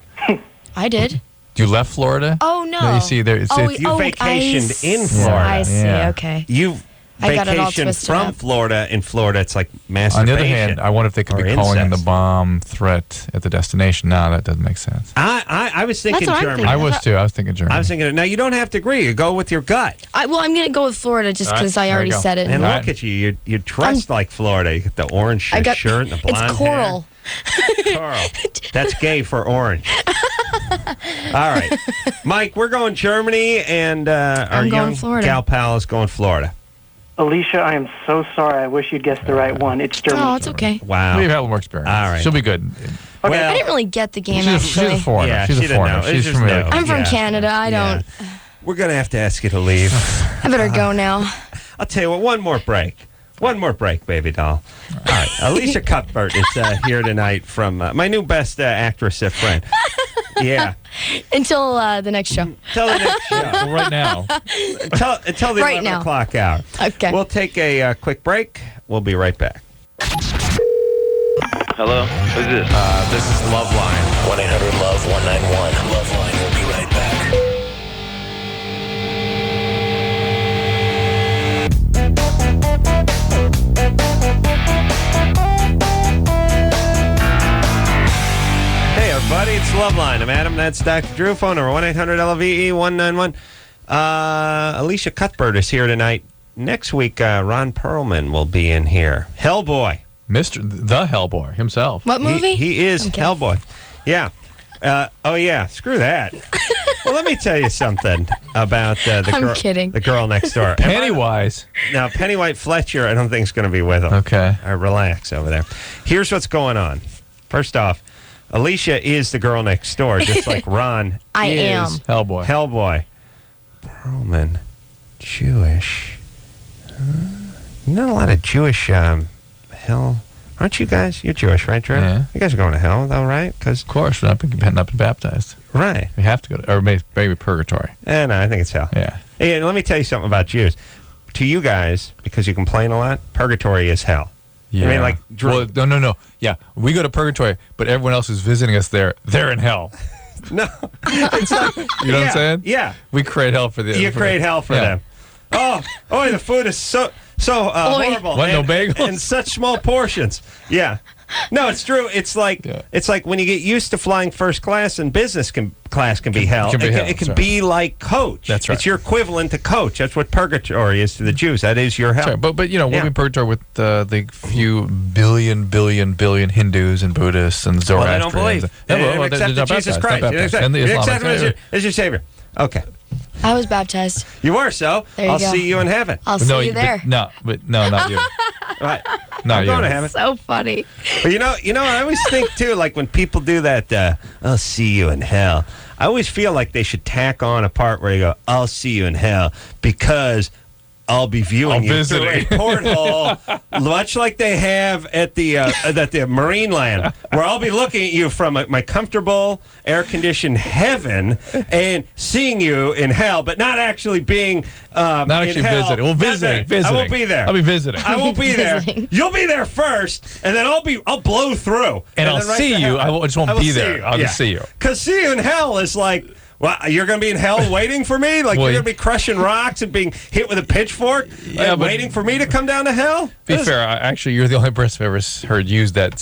I did. You left Florida? Oh, no. You see, you vacationed in Florida. I see, okay. You vacation from Florida. In Florida, it's like masturbation. On the other hand, I wonder if they could be calling in the bomb threat at the destination. No, that doesn't make sense. I was thinking Germany. I was too. I was thinking Germany. I was thinking. Now you don't have to agree. You go with your gut. I'm going to go with Florida just because I already said it. And look at you. You're dressed like Florida. You got the orange shirt and the blonde It's coral. Coral. That's gay for orange. All right, Mike. We're going Germany, and our young gal pal is going Florida. Alicia, I am so sorry. I wish you'd guessed the right one. It's Germany. Oh, it's okay. Wow. We've had a little more experience. All right. She'll be good. Okay. I didn't really get the game, actually. She's a foreigner. Yeah, she's a foreigner. She's from I'm from Canada. I don't. We're going to have to ask you to leave. I better go now. I'll tell you what, one more break. One more break, baby doll. All right. Elisha Cuthbert is here tonight from my new best actress friend. Yeah. Until the next show. Until the next show. Well, right now. Until the 11 o'clock hour. Okay. We'll take a quick break. We'll be right back. Hello? Who's this? This is LoveLine. 1-800-LOVE-191. LoveLine will be right back. Hey, everybody, it's LoveLine. I'm Adam. That's Dr. Drew. Phone number 1-800-LOVE-191. Elisha Cuthbert is here tonight. Next week, Ron Perlman will be in here. Hellboy. The Hellboy himself. What movie? He is Okay. Hellboy. Yeah. Screw that. Well, let me tell you something about I'm kidding. the girl next door. Pennywise. Now, Pennywise Fletcher, I don't think is going to be with him. Okay. All right, relax over there. Here's what's going on. First off, Alicia is the girl next door, just like Ron I is am. Hellboy. Perlman, Jewish. Not a lot of Jewish hell. Aren't you guys? You're Jewish, right, Drew? Yeah. You guys are going to hell, though, right? Because Of course, we're not been baptized. right. We have to go to, or maybe purgatory. No, I think it's hell. Yeah. Hey, let me tell you something about Jews. To you guys, because you complain a lot, purgatory is hell. Yeah. I mean, like, Drew. Well, no. Yeah, we go to purgatory, but everyone else who's visiting us there, they're in hell. No. It's like, You know what I'm saying? Yeah. We create hell for the. You create hell for them. Oh, the food is so horrible. What, no bagels? In such small portions. Yeah. No, it's true. It's like when you get used to flying first class, and business class can be hell. It can be like coach. That's right. It's your equivalent to coach. That's what purgatory is to the Jews. That is your hell. Right. But we'll be in purgatory with the few billion Hindus and Buddhists and Zoroastrians. Well, they don't believe. They don't accept Jesus Christ. And the You accept him Islamic. as your savior. Okay. I was baptized. You were, so There you I'll go. see you in heaven. I'll see you there. No, not you. Right. Not I'm you. going to heaven. So funny. But you know, I always think too, like when people do that, I'll see you in hell. I always feel like they should tack on a part where you go, I'll see you in hell because I'll be viewing you through a porthole, much like they have at the Marine Land, where I'll be looking at you from my comfortable, air-conditioned heaven and seeing you in hell, but not actually being Not actually visiting. Well, visiting. I won't be there. I'll be visiting. I won't be there. You'll be there first, and then I'll blow through, And I'll then right see to you. heaven. I just won't be there. I'll just see you. Because see you in hell is like, well, you're going to be in hell waiting for me? Like, Well, you're going to be crushing rocks and being hit with a pitchfork but waiting for me to come down to hell? Be fair, actually, you're the only person I've ever heard use that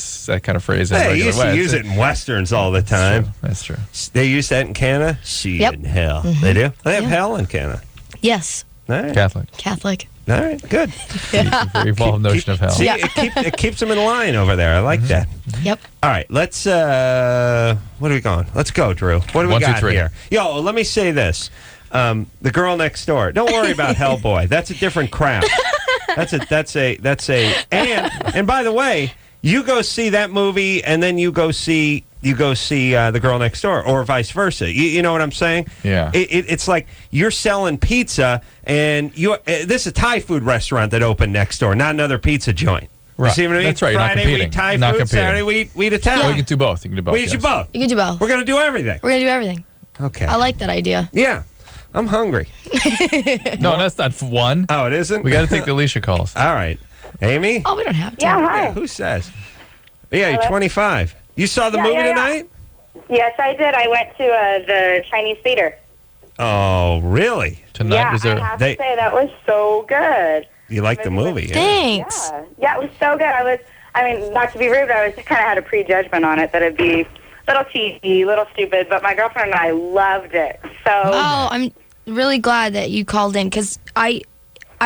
kind of phrase. Hey, you used to use it in Westerns all the time. That's true. They use that in Canada? See you in hell. They do? They have hell in Canada. Yes. All right. Catholic. All right, good. Very evolved notion of hell. See, it keeps them in line over there. I like that. Yep. All right, let's, what are we going? Let's go, Drew. What do we 1, 2, got 3. here? Yo, let me say this. The girl next door. Don't worry about Hellboy. That's a different crowd. And by the way, you go see that movie and then you go see the girl next door, or vice versa. You know what I'm saying? Yeah. It's like you're selling pizza, and this is a Thai food restaurant that opened next door, not another pizza joint. Right. You see what I mean? That's right. You're not Friday we competing. eat Thai Not food. competing. Saturday we eat Italian. Well, you can do both. You can do both. We do both. You can do both. We're gonna do everything. We're going to do everything. Okay. I like that idea. Yeah. I'm hungry. No, that's not one. Oh, it isn't? We got to take the Elisha calls. All right. Amy? Oh, we don't have to. Yeah, hi. Yeah, who says? Yeah, you're 25. You saw the movie tonight? Yes, I did. I went to the Chinese theater. Oh, really? Tonight was there. I have to say that was so good. You liked the movie? Yeah. Thanks. Yeah, it was so good. Not to be rude, I was kind of had a prejudgment on it that it'd be a little cheesy, a little stupid, but my girlfriend and I loved it. So. Oh, I'm really glad that you called in, because I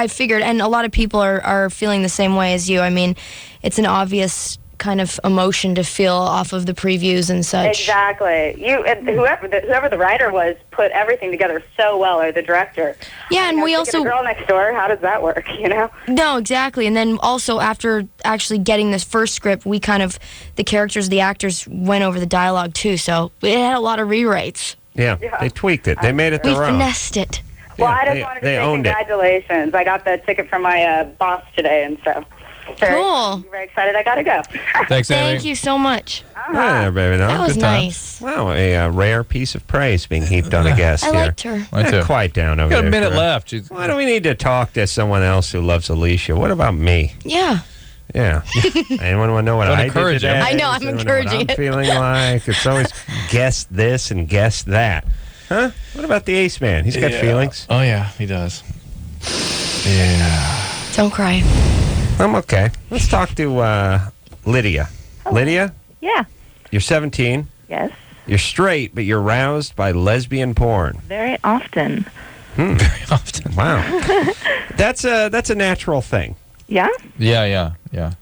figured, and a lot of people are feeling the same way as you. I mean, it's an obvious kind of emotion to feel off of the previews and such. Exactly. Whoever the writer was put everything together so well, or the director. Yeah, and we also... The girl next door, how does that work, you know? No, exactly. And then also after actually getting this first script, we kind of, the characters, the actors went over the dialogue too, so it had a lot today. Rewrites. Yeah, they tweaked it. They made it We their own. finessed it. Well, I just wanted to say owned it. congratulations. I got the ticket from my boss today, and so... Cool. Very excited. I got to go. Thanks, Amy. Thank you so much. Hi there, baby. That was Good nice. times. Wow, a rare piece of praise being heaped on a guest I here. liked her. Mine too. Quiet down over Got there. a minute Drew. left. Why do we need to talk to someone else who loves Alicia? What about me? Yeah. Yeah. Anyone want to know what I did today? I know, I'm encouraging what I'm it. feeling like. It's always guess this and guess that. Huh? What about the Ace Man? He's got feelings. Oh, yeah, he does. Yeah. Don't cry. I'm okay. Let's talk to Lydia. Hello. Lydia? Yeah. You're 17. Yes. You're straight, but you're roused by lesbian porn. Very often. Very often. Wow. That's a natural thing. Yeah? Yeah.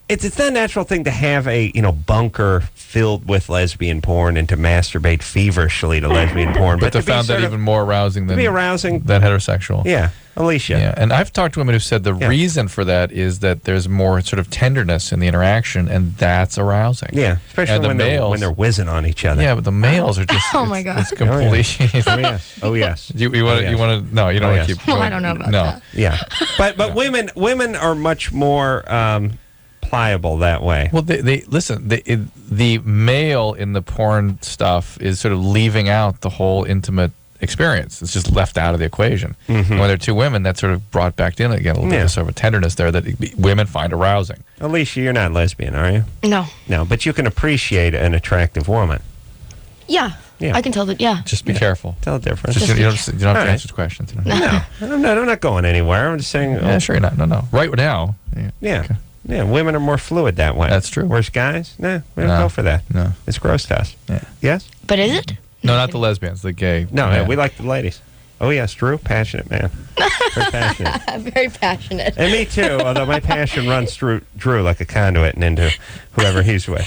It's not a natural thing to have a bunker filled with lesbian porn and to masturbate feverishly to lesbian porn. But to they found that even more arousing than that heterosexual. Yeah. Alicia. Yeah, and I've talked to women who said the reason for that is that there's more sort of tenderness in the interaction, and that's arousing. Yeah, especially when they're whizzing on each other. Yeah, but the males are just. Oh my God. It's completely. Oh yes. You want to? No, you don't want to keep. Well, I don't know about that. Yeah, but women are much more pliable that way. Well, they listen. The male in the porn stuff is sort of leaving out the whole intimate experience. It's just left out of the equation. And when there are two women, that's sort of brought back in again, a little bit of sort of a tenderness there that women find arousing. Alicia, you're not lesbian, are you? No. No, but you can appreciate an attractive woman. Yeah. I can tell that. Yeah. Just be careful. Tell the difference. You don't have to answer the questions. No, I'm not going anywhere. I'm just saying. Yeah, sure you're not. No. Right now. Yeah. Okay. Yeah, women are more fluid that way. That's true. Whereas guys, we don't go for that. No. It's gross to us. Yeah. Yes? But is it? No, not the lesbians, the gay. No, we like the ladies. Oh, yes, Drew, passionate man. Very passionate. Very passionate. And me too, although my passion runs through Drew like a conduit and into whoever he's with.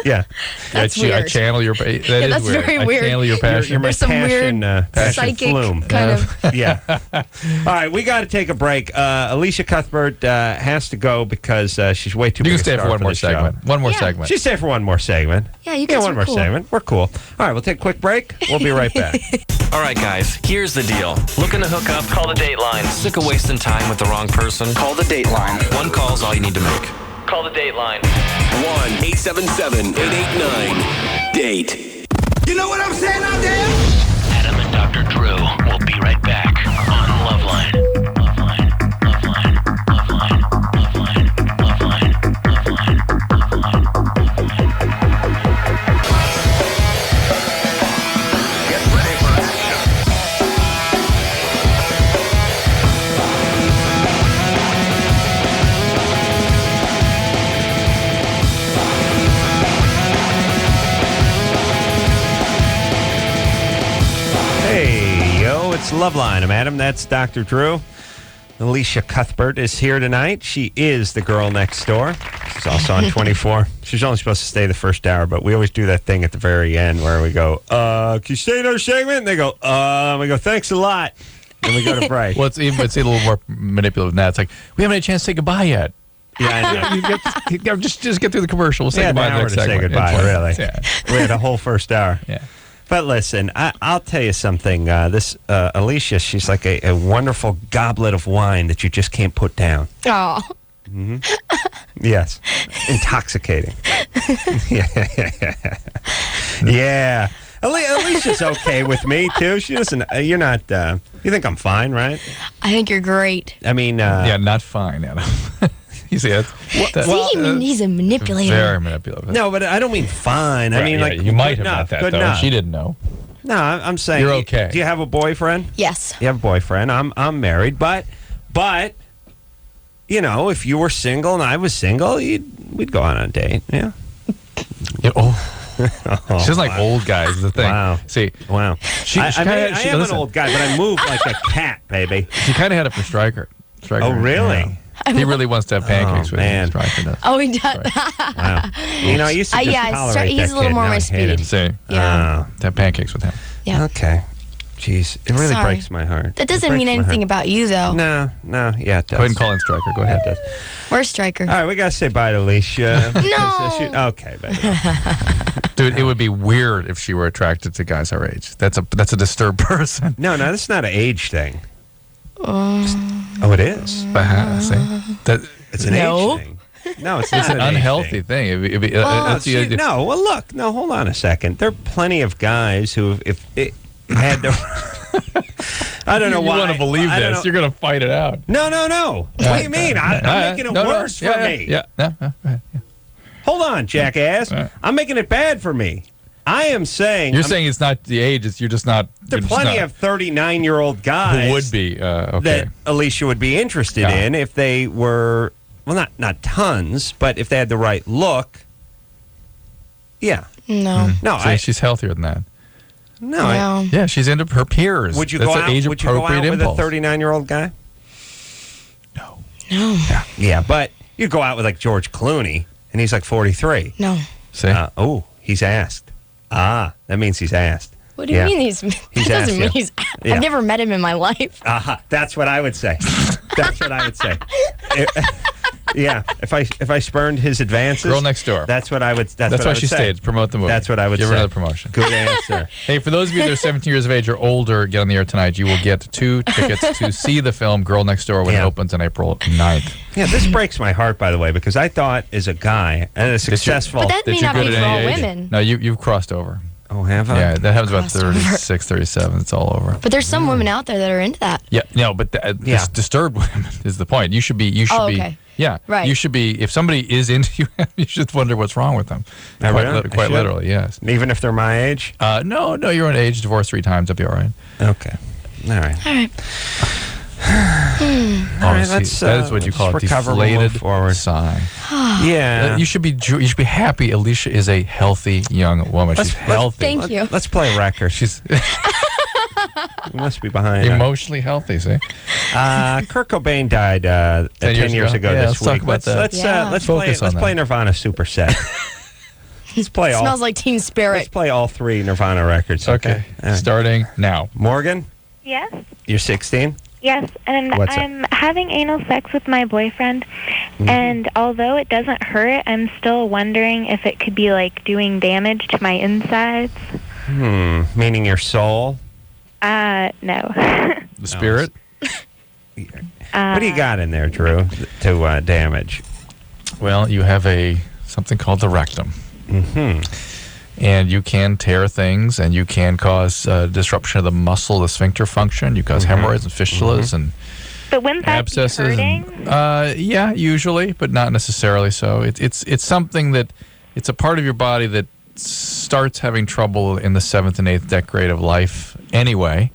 Yeah. That's weird. I channel your passion. That's weird. very weird. I channel your passion. You're my There's some passion, weird passion psychic flume. kind of. Yeah. All right, we got to take a break. Elisha Cuthbert has to go because she's way too big You a can stay star for one more the segment. show. One more segment. She'll stay for one more segment. Yeah, you guys one are more cool. segment. We're cool. All right, we'll take a quick break. We'll be right back. All right, guys, here's the deal. Looking to hook up? Call the Dateline. Sick of wasting time with the wrong person? Call the Dateline. One call's all you need to make. Call the Dateline. 1-877-889-DATE. You know what I'm saying out there? Adam and Dr. Drew will be right back on LoveLine. LoveLine. LoveLine. LoveLine. LoveLine. LoveLine. LoveLine. Get ready for action. Hey, yo, it's LoveLine. I'm Adam. That's Dr. Drew. Elisha Cuthbert is here tonight. She is the girl next door. She's also on 24. She's only supposed to stay the first hour, but we always do that thing at the very end where we go, can you stay another segment? And they go, we go, thanks a lot. And we go to break. Well, it's a little more manipulative than that. It's like, we haven't had a chance to say goodbye yet. Yeah, I know. just get through the commercial. We'll say goodbye an hour next to say segment. goodbye, really. Yeah. We had a whole first hour. Yeah. But listen, I'll tell you something. This Alicia, she's like a wonderful goblet of wine that you just can't put down. Oh. Mm-hmm. Yes. Intoxicating. Yeah. Alicia's okay with me, too. She doesn't, you're not, you think I'm fine, right? I think you're great. I mean, yeah, not fine, Adam. You see it? He's a manipulator. Very manipulative. No, but I don't mean fine. Right, I mean, yeah, like, you might have enough, meant that, good though. enough. She didn't know. No, I'm saying You're okay. Do you have a boyfriend? Yes. You have a boyfriend. I'm married, but you know, if you were single and I was single, we'd go on a date. Yeah. She doesn't like old guys. Is the thing. Wow. See. Wow. I am an old guy, but I move like a cat, baby. She kind of had it for Stryker. Oh, really? Yeah. He really wants to have pancakes with man. Stryker does. Oh, he does. Wow. You know, I used to just tolerate he's that a little kid. more Now my I hate speed. him. See. Yeah. To have pancakes with him. Yeah. Okay. Jeez, it really Sorry. breaks my heart. That doesn't mean anything about you, though. No, yeah, it does. Go ahead and call in Stryker. Go ahead. Yeah, it does. Where's Stryker? All right, we got to say bye to Alicia. No. Okay, baby. Dude, it would be weird if she were attracted to guys our age. That's a disturbed person. No, this is not an age thing. Oh, it is. See? It's an age thing. No, it's not It's an unhealthy thing. It'd be, no, well, look. No, hold on a second. There are plenty of guys who, if had their I don't know why. You want to believe this. You're going to fight it out. No. What do you mean? I'm making it worse for me. Yeah. Hold on, jackass. I'm making it bad for me. I am saying... You're saying it's not the age, you're just not... There are plenty of 39-year-old guys... Who would be, that Elisha would be interested in if they were... Well, not tons, but if they had the right look. Yeah. No. No, See, she's healthier than that. No. Yeah, she's into her peers. Would you That's go an out? Would you go out with a impulse. 39-year-old guy? No. Yeah, but you'd go out with like George Clooney, and he's like 43. No. See? He's asked. That means he's asked. What do you mean he's He's that doesn't asked mean you. he's... Yeah. I've never met him in my life. That's what I would say. That's what I would say. If I spurned his advances, Girl Next Door. That's what I would. That's what why I would she say. stayed. Promote the movie. That's what I would Give say. her another promotion. Good answer. Hey, for those of you that are 17 years of age or older, get on the air tonight. You will get 2 tickets to see the film Girl Next Door when it opens on April 9th. Yeah, this breaks my heart, by the way, because I thought as a guy and a successful... But that may not be for all women. No, you've crossed over. Oh, have I? Yeah, that happens about 36, 37. It's all over. But there's some women out there that are into that. Yeah, no, but disturbed women is the point. You should be. Okay. Yeah, right. You should be. If somebody is into you, you should wonder what's wrong with them. Quite literally, yes. Even if they're my age? No, you're on age, divorced 3 times, that'd be all right. Okay. All right. All right. All right, let's, that is what you call a deflated sigh. Yeah. You should be happy. Alicia is a healthy young woman. She's healthy. Thank you. Let's play a record. She's you must be behind. Emotionally healthy, see? Kurt Cobain died 10 years ago this week. Talk about that. Let's play Nirvana Superset. Let's play Smells like Teen Spirit. Let's play all 3 Nirvana records. Okay. Starting now. Morgan? Yes? You're 16? Yes, and I'm having anal sex with my boyfriend, and although it doesn't hurt, I'm still wondering if it could be, like, doing damage to my insides. Meaning your soul? No. The spirit? What do you got in there, Drew, to damage? Well, you have something called the rectum. And you can tear things, and you can cause disruption of the muscle, the sphincter function. You cause hemorrhoids and fistulas and but wouldn't that abscesses. Be hurting? Yeah, usually, but not necessarily so. It's something that it's a part of your body that starts having trouble in the 7th and 8th decade of life anyway.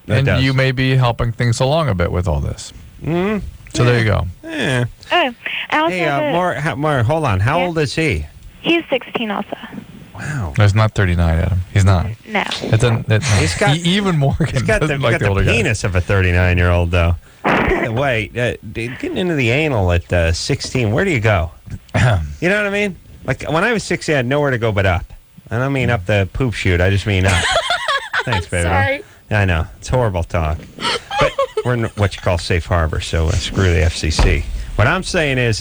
And you may be helping things along a bit with all this. So there you go. Yeah. Oh, I also hey, Mar, hold on. How old is he? He's 16 also. Wow. He's not 39, Adam. He's not. No. He's got, even Morgan he's got doesn't the, like the older penis of a 39-year-old, though. Wait, getting into the anal at 16, where do you go? You know what I mean? Like, when I was 16, I had nowhere to go but up. I don't mean up the poop chute. I just mean up. Thanks, baby. Sorry. I know. It's horrible talk. But we're in what you call safe harbor, so screw the FCC. What I'm saying is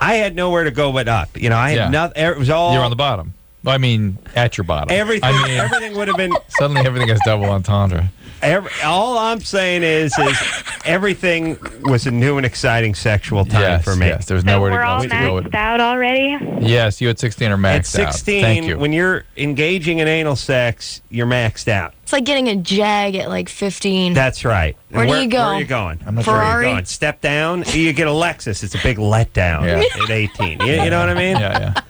I had nowhere to go but up. You know, I had nothing. It was all... You're on the bottom. I mean, at your bottom. Everything would have been... Suddenly everything is double entendre. All I'm saying is everything was a new and exciting sexual time for me. Yes, there's nowhere to go. We're all maxed out already? Yes, you at 16 are maxed out. At 16, Thank you. when you're engaging in anal sex, you're maxed out. It's like getting a Jag at like 15. That's right. Where do you go? Where are you going? I'm not Ferrari? Where are you going? Step down. You get a Lexus. It's a big letdown at 18. You know what I mean? Yeah.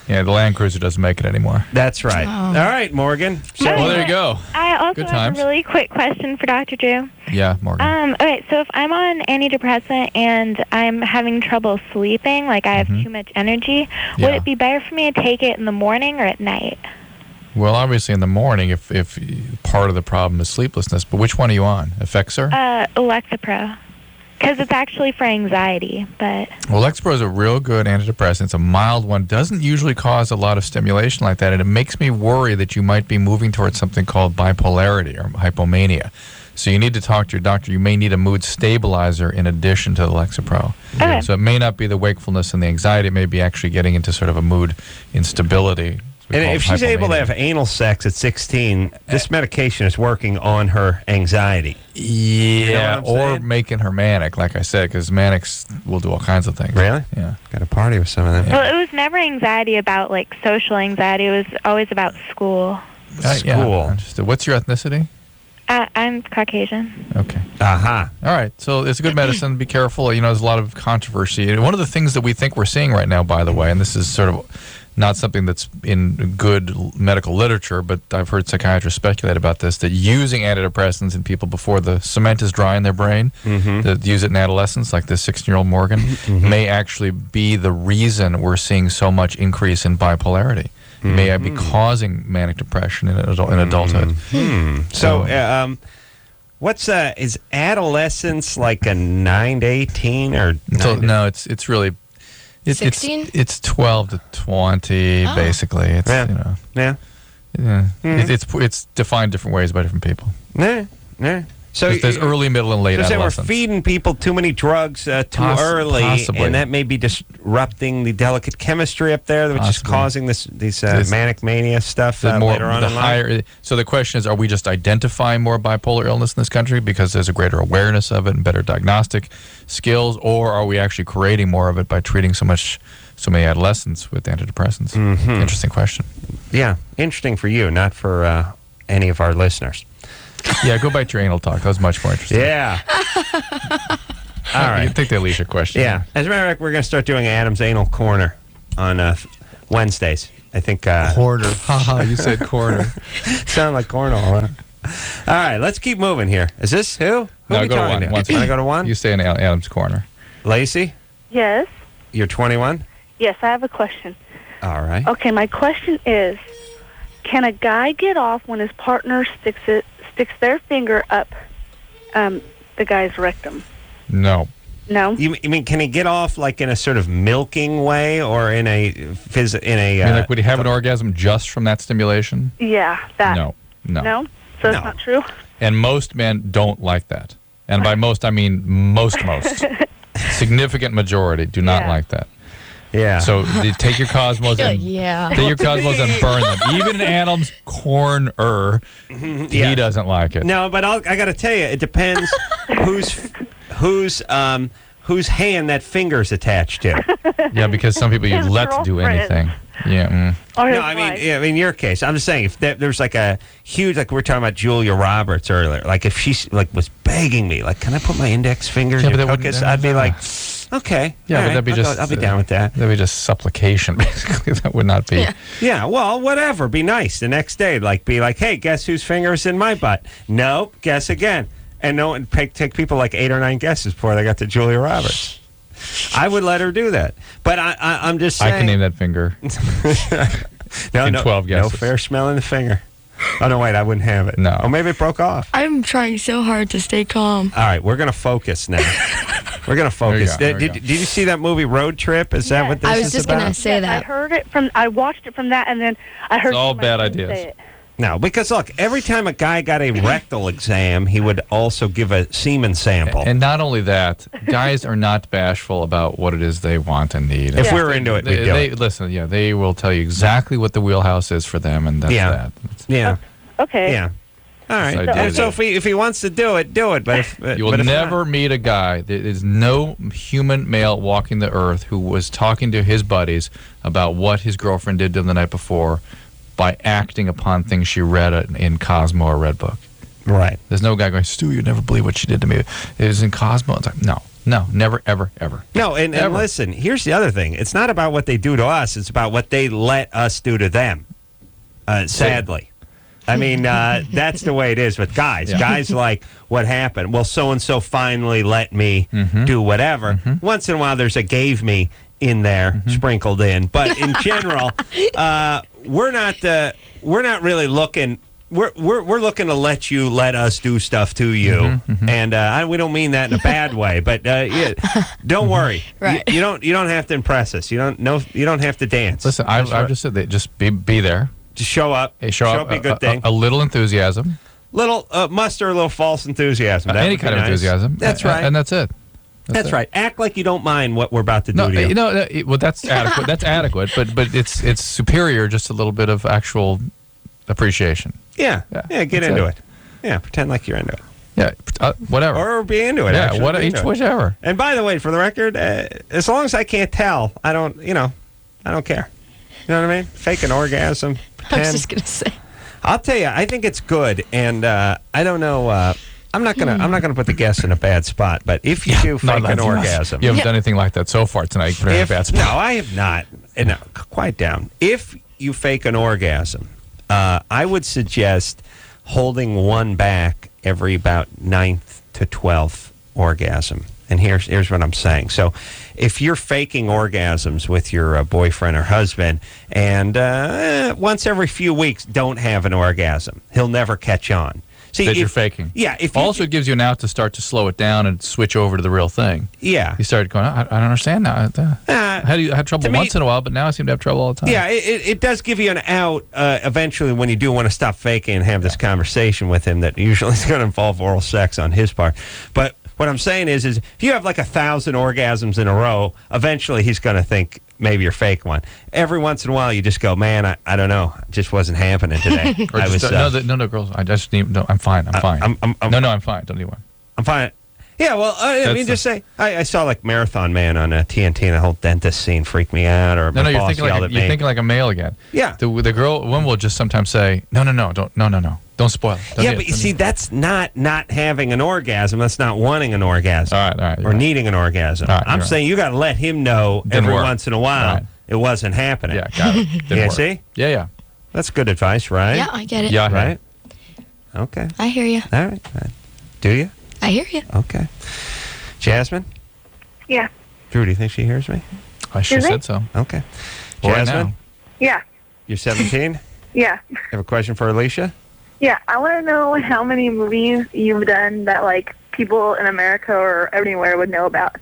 Yeah, the Land Cruiser doesn't make it anymore. That's right. Oh. All right, Morgan. So, well, there you go. I also Good have times. a really quick question for Dr. Drew. Yeah, Morgan. Okay, so if I'm on antidepressant and I'm having trouble sleeping, like I have too much energy, would it be better for me to take it in the morning or at night? Well, obviously in the morning if part of the problem is sleeplessness. But which one are you on? Effexor? Lexapro. Because it's actually for anxiety, but... Well, Lexapro is a real good antidepressant. It's a mild one. Doesn't usually cause a lot of stimulation like that, and it makes me worry that you might be moving towards something called bipolarity or hypomania. So you need to talk to your doctor. You may need a mood stabilizer in addition to the Lexapro. Okay. So it may not be the wakefulness and the anxiety. It may be actually getting into sort of a mood instability. And if she's able to have anal sex at 16, this medication is working on her anxiety. Yeah, or making her manic, like I said, because manics will do all kinds of things. Really? Yeah. Got to party with some of them. Well, it was never anxiety about, like, social anxiety. It was always about school. School. Yeah. What's your ethnicity? I'm Caucasian. Okay. Aha. All right. So it's a good medicine. Be careful. You know, there's a lot of controversy. And one of the things that we think we're seeing right now, by the way, and this is sort of not something that's in good medical literature, but I've heard psychiatrists speculate about this, that using antidepressants in people before the cement is dry in their brain, that use it in adolescence, like this 16-year-old Morgan, may actually be the reason we're seeing so much increase in bipolarity. May be causing manic depression in adulthood. So, is adolescence like a 9 to 18 or? No, it's really. 16? It's 12 to 20, basically. It's, it's defined different ways by different people. Yeah. So there's early, middle, and late adolescence. We're feeding people too many drugs too early, possibly. and that may be disrupting the delicate chemistry up there, which is causing these manic mania stuff later on in life. So the question is, are we just identifying more bipolar illness in this country because there's a greater awareness of it and better diagnostic skills, or are we actually creating more of it by treating so many adolescents with antidepressants? Interesting question. Yeah, interesting for you, not for any of our listeners. Yeah, go back to your anal talk. That was much more interesting. Yeah. All right. You take the Elisha question. Yeah. As a matter of fact, we're going to start doing Adam's Anal Corner on Wednesdays. I think. Corner. Haha, you said corner. Sound like cornhole, huh? All right, let's keep moving here. Is this who? No, go to one. Can I go to one? You stay in Adam's Corner. Lacey? Yes. You're 21? Yes, I have a question. All right. Okay, my question is, can a guy get off when his partner sticks their finger up the guy's rectum? No. No? You mean, can he get off like in a sort of milking way, or in a like, would he have an orgasm just from that stimulation? Yeah, that. No. No? So it's not true? And most men don't like that. And by most, I mean most. Significant majority do not like that. Yeah. So you take your Cosmos and take your Cosmos and burn them. Even in Adam's corner, he doesn't like it. No, but I got to tell you, it depends whose hand that finger's attached to. Yeah, because some people you let do anything. Yeah. No, I mean, in your case, I'm just saying, if there's like a huge, like we were talking about Julia Roberts earlier, like if she was begging me, like, can I put my index finger in your cookies? I'd be like, okay. Yeah, but that'd be I'll be down with that. That'd be just supplication, basically. That would not be. Yeah, well, whatever. Be nice the next day. Be like, hey, guess whose finger's in my butt? Nope, guess again. And take people like 8 or 9 guesses before they got to Julia Roberts. I would let her do that. But I'm just saying. I can name that finger. No, 12 guesses. No fair smelling the finger. Oh, no, wait, I wouldn't have it. No. Oh, maybe it broke off. I'm trying so hard to stay calm. All right, we're going to focus now. We're going to focus. Did you see that movie Road Trip? Is that what this is about? I was just going to say that. I watched it from that, and then I heard it's all bad ideas. No, because look, every time a guy got a rectal exam, he would also give a semen sample. And not only that, guys are not bashful about what it is they want and need. If we're into it, we do it. Listen, they will tell you exactly what the wheelhouse is for them, and that's that. Yeah. Okay. Yeah. All right. So if he wants to do it, do it. But you will never meet a guy. There is no human male walking the earth who was talking to his buddies about what his girlfriend did to him the night before by acting upon things she read in Cosmo or Redbook. Right. There's no guy going, Stu, you'd never believe what she did to me. It was in Cosmo. It's like, no, never, ever, ever. No, and listen, here's the other thing. It's not about what they do to us. It's about what they let us do to them, sadly. I mean, that's the way it is with guys. Yeah. Guys like, what happened? Well, so-and-so finally let me do whatever. Once in a while, there's a gave me in there sprinkled in. But in general, we're not really looking. We're looking to let us do stuff to you, and we don't mean that in a bad way. But don't worry, right. you don't have to impress us. You don't have to dance. Listen, I've just said that. Just be there. Just show up. Hey, show up. Be a good thing. A little enthusiasm. Muster a little false enthusiasm. Any kind of enthusiasm. That's right. And that's it. That's right. Act like you don't mind what we're about to do to you. Well, that's adequate. That's adequate. But it's superior. Just a little bit of actual appreciation. Yeah. Get into it. Yeah. Pretend like you're into it. Yeah. Whatever. Or be into it. Yeah. Whichever. And by the way, for the record, as long as I can't tell, I don't care. You know what I mean? Fake an orgasm. I was just gonna say. I'll tell you, I think it's good, and I don't know. I'm not gonna put the guests in a bad spot, but if you do fake an orgasm, you haven't done anything like that so far tonight. You put her in a bad spot. No, I have not. And quiet down. If you fake an orgasm, I would suggest holding one back every about 9th to 12th orgasm. And here's what I'm saying. So if you're faking orgasms with your boyfriend or husband, and once every few weeks don't have an orgasm, he'll never catch on. See, that you're faking. Yeah. Also, it gives you an out to start to slow it down and switch over to the real thing. Yeah. You started going, I don't understand now. I had trouble once in a while, but now I seem to have trouble all the time. Yeah, it does give you an out eventually when you do want to stop faking and have this conversation with him that usually is going to involve oral sex on his part. But what I'm saying is if you have like 1,000 orgasms in a row, eventually he's going to think maybe you're fake one. Every once in a while, you just go, man, I don't know, it just wasn't happening today. Or no, girls, I just need. No, I'm fine. I'm fine. I'm fine. Don't need one. I'm fine. Yeah, well, I mean, just say I saw like Marathon Man on TNT, and the whole dentist scene freaked me out. Or no, you're thinking like a male again. Yeah, the one will just sometimes say, no, don't spoil it. But you see, that's not having an orgasm. That's not wanting an orgasm. All right, or needing an orgasm. Right, I'm saying you got to let him know every once in a while it wasn't happening. Yeah, got it. Didn't work. See? Yeah. That's good advice, right? Yeah, I get it. Yeah, right. Okay. I hear you. All right. Do you? I hear you. Okay. Jasmine? Yeah. Drew, do you think she hears me? She said so. Okay. Well, right Jasmine? now. Yeah. You're 17? Yeah. You have a question for Elisha? Yeah. I want to know how many movies you've done that, like, people in America or anywhere would know about.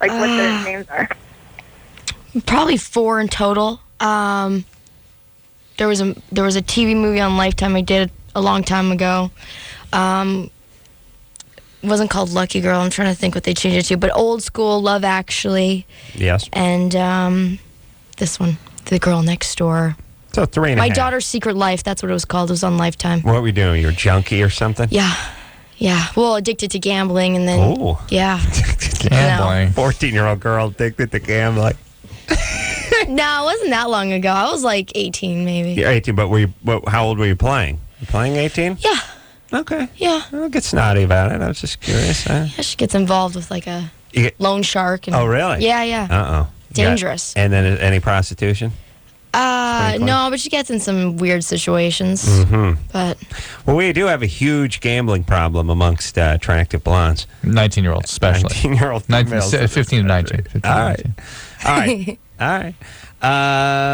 Like, what their names are. Probably 4 in total. There was a TV movie on Lifetime I did a long time ago. It wasn't called Lucky Girl. I'm trying to think what they changed it to, but old school Love Actually. Yes. And this one, The Girl Next Door. So 3.5. My Daughter's Secret Life. That's what it was called. It was on Lifetime. What were we doing? You're a junkie or something? Yeah. Well, addicted to gambling, and then yeah, gambling. 14-year-old girl addicted to gambling. No, it wasn't that long ago. I was like 18, maybe. You're 18, but how old were you playing? You playing 18? Yeah. Okay. Yeah. Don't get snotty about it. I was just curious. Yeah, she gets involved with like a loan shark. And, oh, really? Yeah. Uh-oh. Dangerous. And then any prostitution? No, but she gets in some weird situations. Mm-hmm. But we do have a huge gambling problem amongst attractive blondes. 19-year-olds, especially. 19-year-old 15 to 19. 15 All right. All right.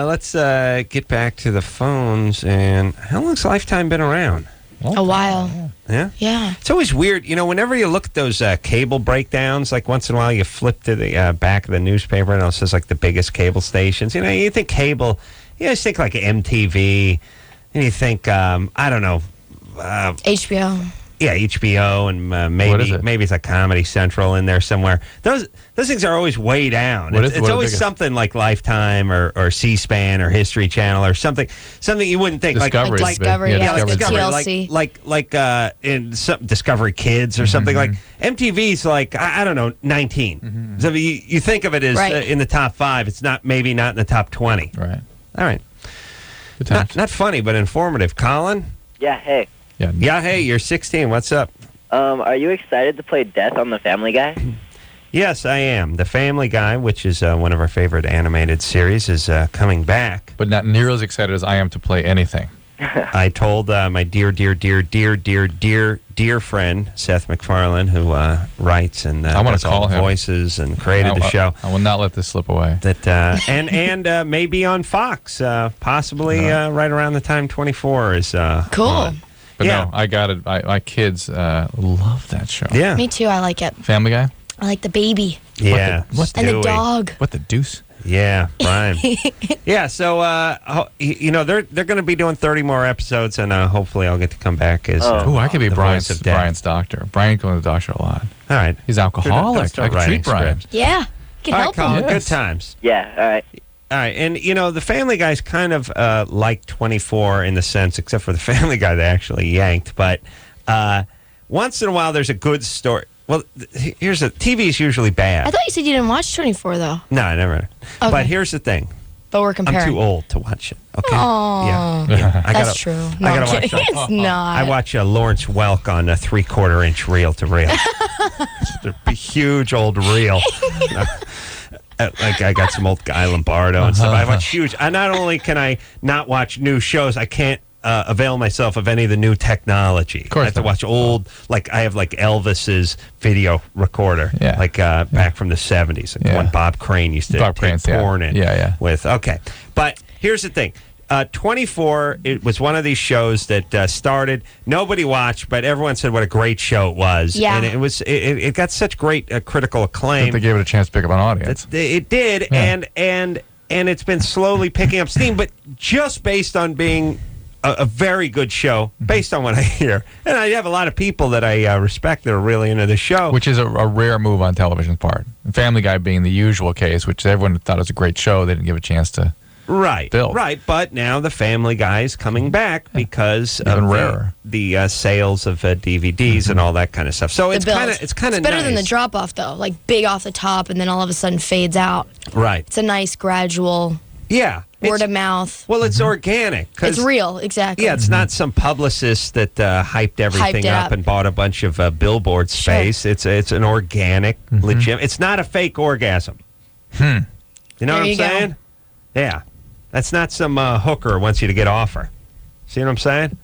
Let's get back to the phones. And how long's Lifetime been around? A while. Yeah? Yeah. It's always weird. You know, whenever you look at those cable breakdowns, like once in a while you flip to the back of the newspaper and it says like the biggest cable stations. You know, you think cable, you just think like MTV, and you think, I don't know. HBO. Yeah, HBO, and maybe it's like Comedy Central in there somewhere. Those things are always way down. It's always something like Lifetime or C-SPAN or History Channel or something you wouldn't think Discovery. like Discovery, like TLC. like in some Discovery Kids or something like MTV's like I don't know 19. Mm-hmm. So you think of it as in the top 5. It's not in the top 20. Right. All right. Good times. Not funny, but informative. Colin. Yeah. Hey. Yeah, hey, you're 16. What's up? Are you excited to play Death on The Family Guy? Yes, I am. The Family Guy, which is one of our favorite animated series, is coming back. But not near as excited as I am to play anything. I told my dear friend, Seth MacFarlane, who writes and I want to call him. Voices and created the show. I will not let this slip away. That and maybe on Fox, possibly right around the time 24 is cool. On. But no, I got it. My kids love that show. Yeah. Me too. I like it. Family Guy? I like the baby. Yeah. And the dog. What the deuce? Yeah, Brian. Yeah, so they're going to be doing 30 more episodes, and hopefully I'll get to come back as I could be Brian's doctor. Brian goes to the doctor a lot. All right. He's alcoholic. I can treat Brian. Yeah. Can help him. Colin, good times. Yeah, all right. All right, and the Family Guy's kind of like 24 in the sense, except for the Family Guy they actually yanked, but once in a while there's a good story. Well, TV is usually bad. I thought you said you didn't watch 24, though. No, I never. Okay. But here's the thing. But we're comparing. I'm too old to watch it. Okay. Oh, that's true. No, I'm kidding. It's not. I watch Lawrence Welk on a 3/4-inch reel to reel. The huge old reel. Like I got some old Guy Lombardo and stuff. I watch huge. Not only can I not watch new shows, I can't avail myself of any of the new technology. Of course, I have to watch old. Like I have like Elvis's video recorder, like back from the 70s, like when Bob Crane used to take porn in. With but here's the thing. 24, it was one of these shows that started, nobody watched, but everyone said what a great show it was. Yeah. And it got such great critical acclaim. They gave it a chance to pick up an audience. It did, and it's been slowly picking up steam, but just based on being a very good show, based on what I hear. And I have a lot of people that I respect that are really into the show. Which is a rare move on television's part. Family Guy being the usual case, which everyone thought was a great show, they didn't give a chance to build. Right, but now the Family Guy is coming back because even of rarer. the sales of DVDs and all that kind of stuff. So it's kind of It's better than the drop off though, like big off the top and then all of a sudden fades out. Right. It's a nice gradual. Word of mouth. Well, it's organic. It's real, exactly. Yeah, it's not some publicist that hyped everything up and bought a bunch of billboard space. It's an organic, legit. It's not a fake orgasm. You know what I'm saying? Yeah. That's not some hooker wants you to get off her. See what I'm saying?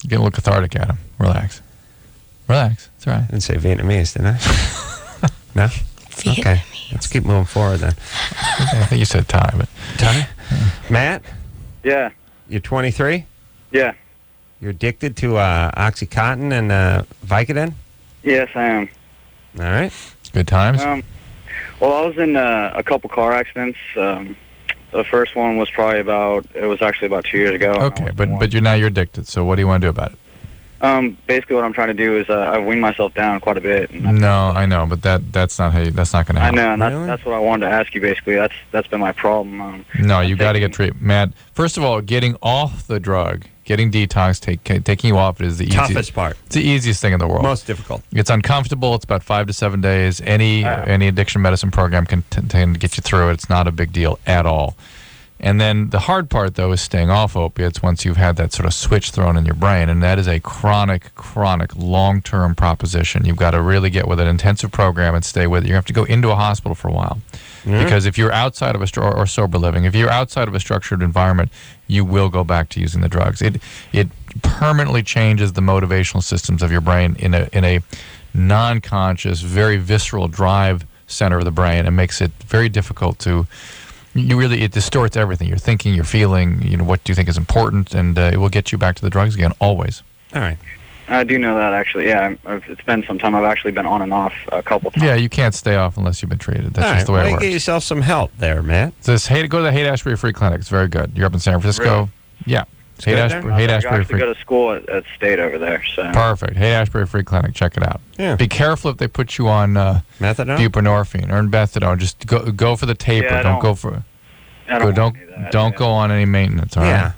You get a little cathartic at him. Relax. Relax. It's all right. I didn't say Vietnamese, did I? No? Vietnamese. Okay. Let's keep moving forward then. I think you said Thai, but... Thai? Matt? Yeah. You're 23? Yeah. You're addicted to Oxycontin and Vicodin? Yes, I am. All right. Good times? Well, I was in a couple car accidents. The first one was actually about 2 years ago. Okay, but you're addicted, so what do you want to do about it? Basically what I'm trying to do is I've weaned myself down quite a bit. No, I know, but that's not that's not going to help. I know, and that's what I wanted to ask you, basically. That's been my problem. No, you got to get treatment. Matt, first of all, getting off the drug, getting detox, taking you off it is the toughest part. It's the easiest thing in the world. Most difficult. It's uncomfortable. It's about 5 to 7 days. Any addiction medicine program can get you through it. It's not a big deal at all. And then the hard part, though, is staying off opiates once you've had that sort of switch thrown in your brain. And that is a chronic, long-term proposition. You've got to really get with an intensive program and stay with it. You have to go into a hospital for a while. Because if you're outside of or sober living, if you're outside of a structured environment, you will go back to using the drugs. It permanently changes the motivational systems of your brain in a non-conscious, very visceral drive center of the brain and makes it very difficult to... it distorts everything. You're thinking, you're feeling, what do you think is important, and it will get you back to the drugs again, always. All right. I do know that, actually. Yeah, it's been some time. I've actually been on and off a couple times. Yeah, you can't stay off unless you've been treated. That's just the way it works. Get yourself some help there, Matt. Go to the Haight-Ashbury Free Clinic. It's very good. You're up in San Francisco. Really? Yeah. Haight-Ashbury Free. I actually go to school at State over there. So. Perfect. Haight-Ashbury Free Clinic. Check it out. Yeah. Be careful if they put you on methadone, buprenorphine, or methadone. Just go for the taper. Yeah, don't go for... Don't go on any maintenance, all right?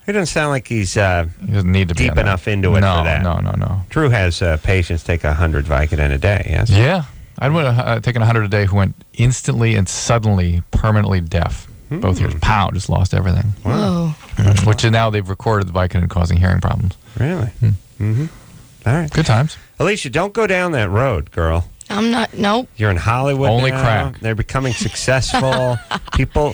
He doesn't sound like he's he doesn't need to be deep enough into it for that. No. Drew has patients take 100 Vicodin a day, yes? Yeah. I'd want to taken 100 a day who went instantly and suddenly permanently deaf. Both ears, pow, just lost everything. Wow. Which is now they've recorded the Vicodin causing hearing problems. Really? Mm-hmm. All right. Good times. Elisha, don't go down that road, girl. I'm not. Nope. You're in Hollywood Only now. crack. They're becoming successful. A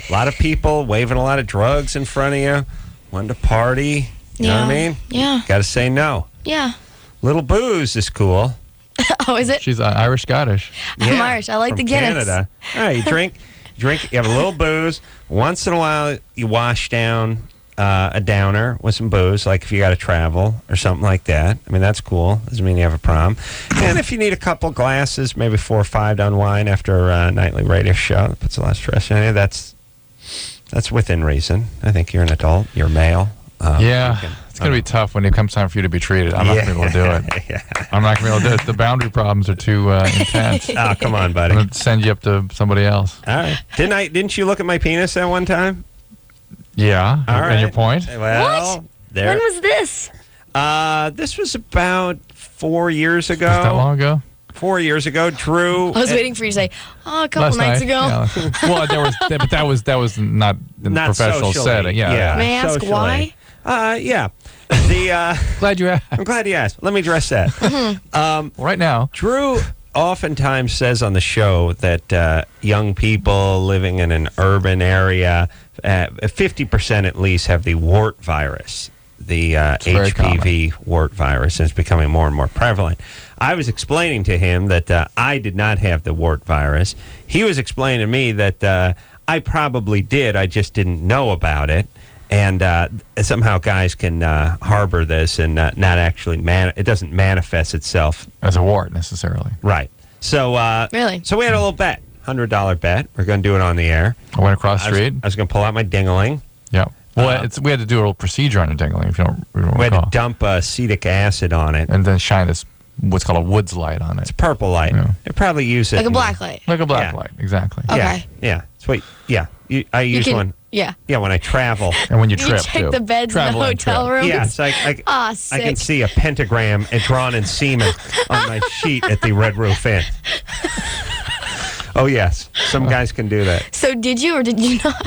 lot of people waving a lot of drugs in front of you. Wanting to party. You know what I mean? Yeah. Got to say no. Yeah. Little booze is cool. Oh, is it? She's Irish-Scottish. I'm Irish. I like the Guinness. Canada. All right, you drink. You have a little booze. Once in a while, you wash down a downer with some booze, like if you got to travel or something like that. I mean, that's cool. Doesn't mean you have a problem. And if you need a couple glasses, maybe 4 or 5 to unwind after a nightly radio show, that puts a lot of stress on you. That's within reason. I think you're an adult. You're male. It's going to be tough when it comes time for you to be treated. I'm not going to be able to do it. I'm not going to be able to do it. The boundary problems are too intense. Oh, come on, buddy. I'm going to send you up to somebody else. All right. Didn't you look at my penis at one time? Yeah. All right. And your point? Well, What? there. When was this? This was about 4 years ago. Was that long ago? 4 years ago, Drew. I was waiting for you to say, "Oh, a couple nights ago." Yeah. Well, that was not in a professional socially. setting. Yeah. May I ask socially. why? Yeah. Glad you asked. I'm glad you asked. Let me address that. Right now, Drew oftentimes says on the show that young people living in an urban area, 50% at least, have the wart virus. The HPV wart virus is becoming more and more prevalent. I was explaining to him that I did not have the wart virus. He was explaining to me that I probably did. I just didn't know about it. And somehow guys can harbor this and not actually it doesn't manifest itself as a wart necessarily. Right. So really. So we had a little bet, $100 bet. We're going to do it on the air. I went across the street. I was going to pull out my ding-a-ling. Yeah. Well, we had to do a little procedure on a ding-a-ling. If you don't recall. We had to dump acetic acid on it, and then shine this what's called a Woods light on it. It's a purple light. Yeah. They probably use it Like a black light. Like a black light, exactly. Okay. Yeah. Sweet. Yeah. I use one. Yeah. Yeah, when I travel. And when you You trip, check too. the beds in the hotel rooms. Yeah, so I can sick. see a pentagram drawn in semen on my sheet at the Red Roof Inn. Oh, yes. Some guys can do that. So did you or did you not?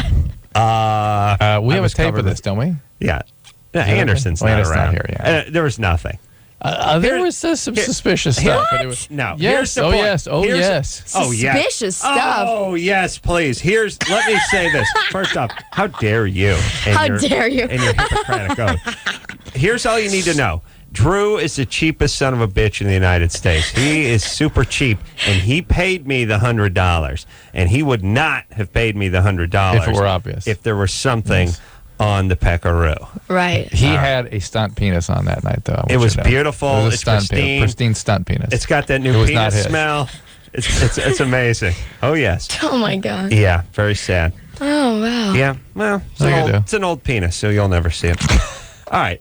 We have a tape of this, don't we? Yeah. Anderson's not Anderson's around. not here, yeah. There was nothing. There was some suspicious stuff. But it was, No. yes. Oh, yes. Oh, yes. Oh, yes. Suspicious stuff. Oh, yes, please. Let me say this. First off, how dare you? How dare you? And your Hippocratic oath. Here's all you need to know. Drew is the cheapest son of a bitch in the United States. He is super cheap, and he paid me the $100. And he would not have paid me the $100 if it were obvious. If there was something on the peckaroo. Right. He had a stunt penis on that night, though. It was beautiful. It was a It's stunt pristine. pristine stunt penis. It's got that new penis smell. It's amazing. Oh, yes. Oh, my God. Yeah, very sad. Oh, wow. Yeah, well, it's an old penis, so you'll never see it. All right.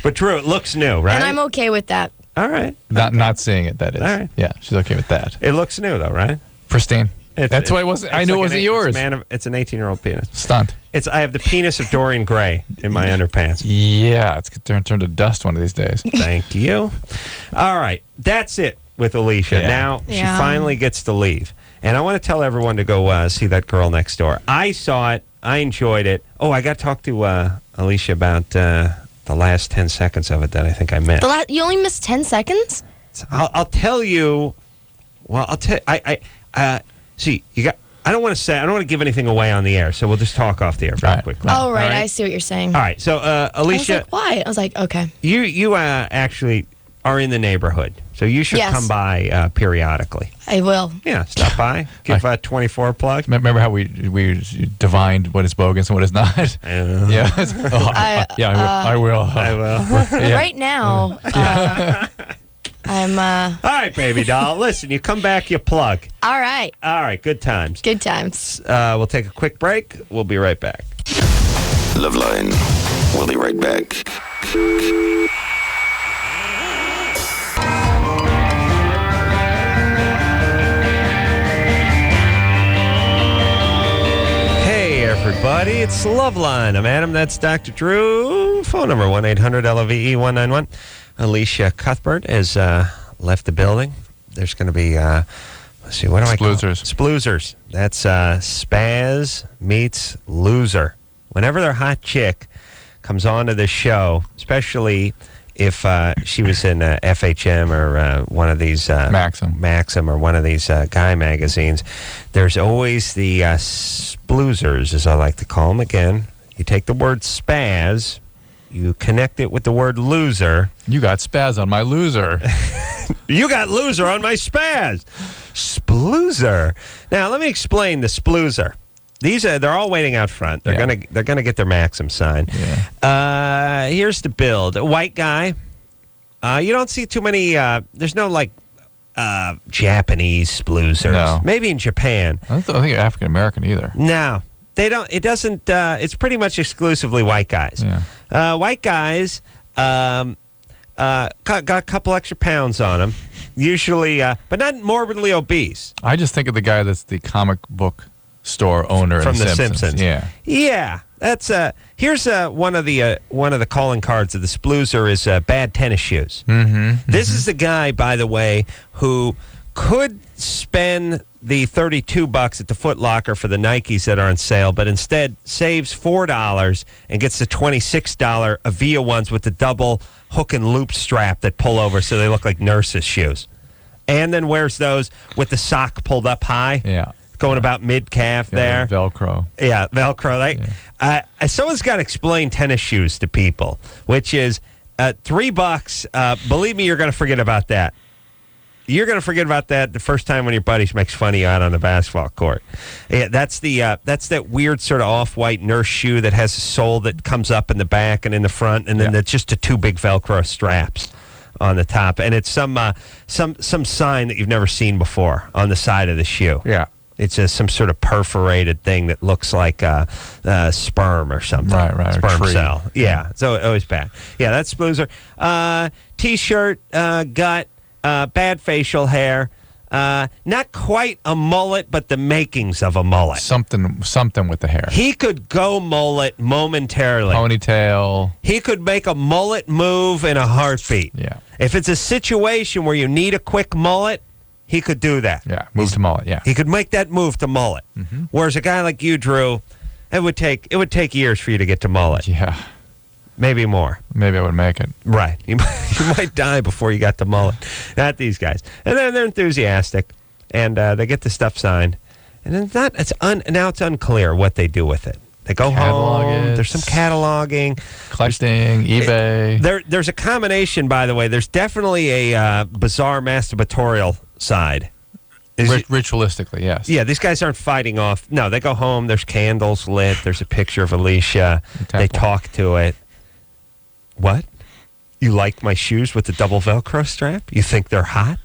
But Drew, it looks new, right? And I'm okay with that. All right. Not seeing it, that is. All right. Yeah, she's okay with that. It looks new, though, right? Pristine. That's why it wasn't. I knew it wasn't yours. It's an 18-year-old penis. Stunt. I have the penis of Dorian Gray in my underpants. Yeah, it's going to turn to dust one of these days. Thank you. All right. That's it with Elisha. Yeah. Now she finally gets to leave. And I want to tell everyone to go see that girl next door. I saw it. I enjoyed it. Oh, I got to talk to Elisha about the last 10 seconds of it that I think I missed. You only missed 10 seconds? I'll tell you. Well, I'll tell. See, you got. I don't want to give anything away on the air, so we'll just talk off the air very quickly. Oh, right. I see what you're saying. All right. So, Elisha, I was like, why? I was like, okay. You actually are in the neighborhood, so you should come by periodically. I will. Yeah, stop by. Give 24 a plug. Remember how we divined what is bogus and what is not? Yeah. I will. Right now, I'm. All right, baby doll. Listen, you come back, you plug. All right. All right, good times. Good times. We'll take a quick break. We'll be right back. LoveLine. We'll be right back. Hey, everybody. It's LoveLine. I'm Adam. That's Dr. Drew. Phone number 1-800-LOVE-191. Elisha Cuthbert has left the building. There's going to be, let's see, what do I call it? Sploozers. That's Spaz meets Loser. Whenever their hot chick comes on to the show, especially if she was in FHM or one of these... Maxim or one of these guy magazines, there's always the sploozers, as I like to call them. Again, you take the word spaz... You connect it with the word loser. You got spaz on my loser. You got loser on my spaz. Sploozer. Now let me explain the sploozer. They're all waiting out front. They're gonna get their Maxim sign. Yeah. Here's the build. A white guy. You don't see too many. There's no Japanese sploozers. No. Maybe in Japan. I don't think African American either. No. They don't. It doesn't. It's pretty much exclusively white guys. Yeah. White guys got a couple extra pounds on them, usually, but not morbidly obese. I just think of the guy that's the comic book store owner from in The Simpsons. Yeah. Yeah. That's here's one of the calling cards of the Sploozer is bad tennis shoes. Mm-hmm. This is the guy, by the way, who could spend the $32 at the Foot Locker for the Nikes that are on sale, but instead saves $4 and gets the $26 Avia ones with the double hook and loop strap that pull over so they look like nurses' shoes. And then wears those with the sock pulled up high. Yeah. Going about mid-calf there. Velcro. Yeah, Velcro. Someone's got to explain tennis shoes to people, which is $3. Believe me, you're going to forget about that. You're going to forget about that the first time when your buddies makes fun of you out on the basketball court. Yeah, that's that weird sort of off-white nurse shoe that has a sole that comes up in the back and in the front, and then that's just the two big Velcro straps on the top, and it's some sign that you've never seen before on the side of the shoe. Yeah. It's just some sort of perforated thing that looks like sperm or something. Right. Sperm Tree. cell. Yeah. So always bad. Yeah, that's Sploozer. T-shirt, gut, bad facial hair. Not quite a mullet, but the makings of a mullet. Something with the hair. He could go mullet momentarily. Ponytail. He could make a mullet move in a heartbeat. Yeah. If it's a situation where you need a quick mullet, he could do that. Yeah, move to mullet, yeah. He could make that move to mullet. Mm-hmm. Whereas a guy like you, Drew, it would take years for you to get to mullet. Yeah. Maybe more. Maybe I would make it. Right. You might die before you got to mullet. Not these guys. And then they're enthusiastic, and they get the stuff signed. And then now it's unclear what they do with it. They go home. There's some cataloging. Collecting, eBay. There's a combination, by the way. There's definitely a bizarre masturbatorial side. Ritualistically, yes. Yeah, these guys aren't fighting off. No, they go home. There's candles lit. There's a picture of Elisha. They talk to it. What? You like my shoes with the double Velcro strap? You think they're hot?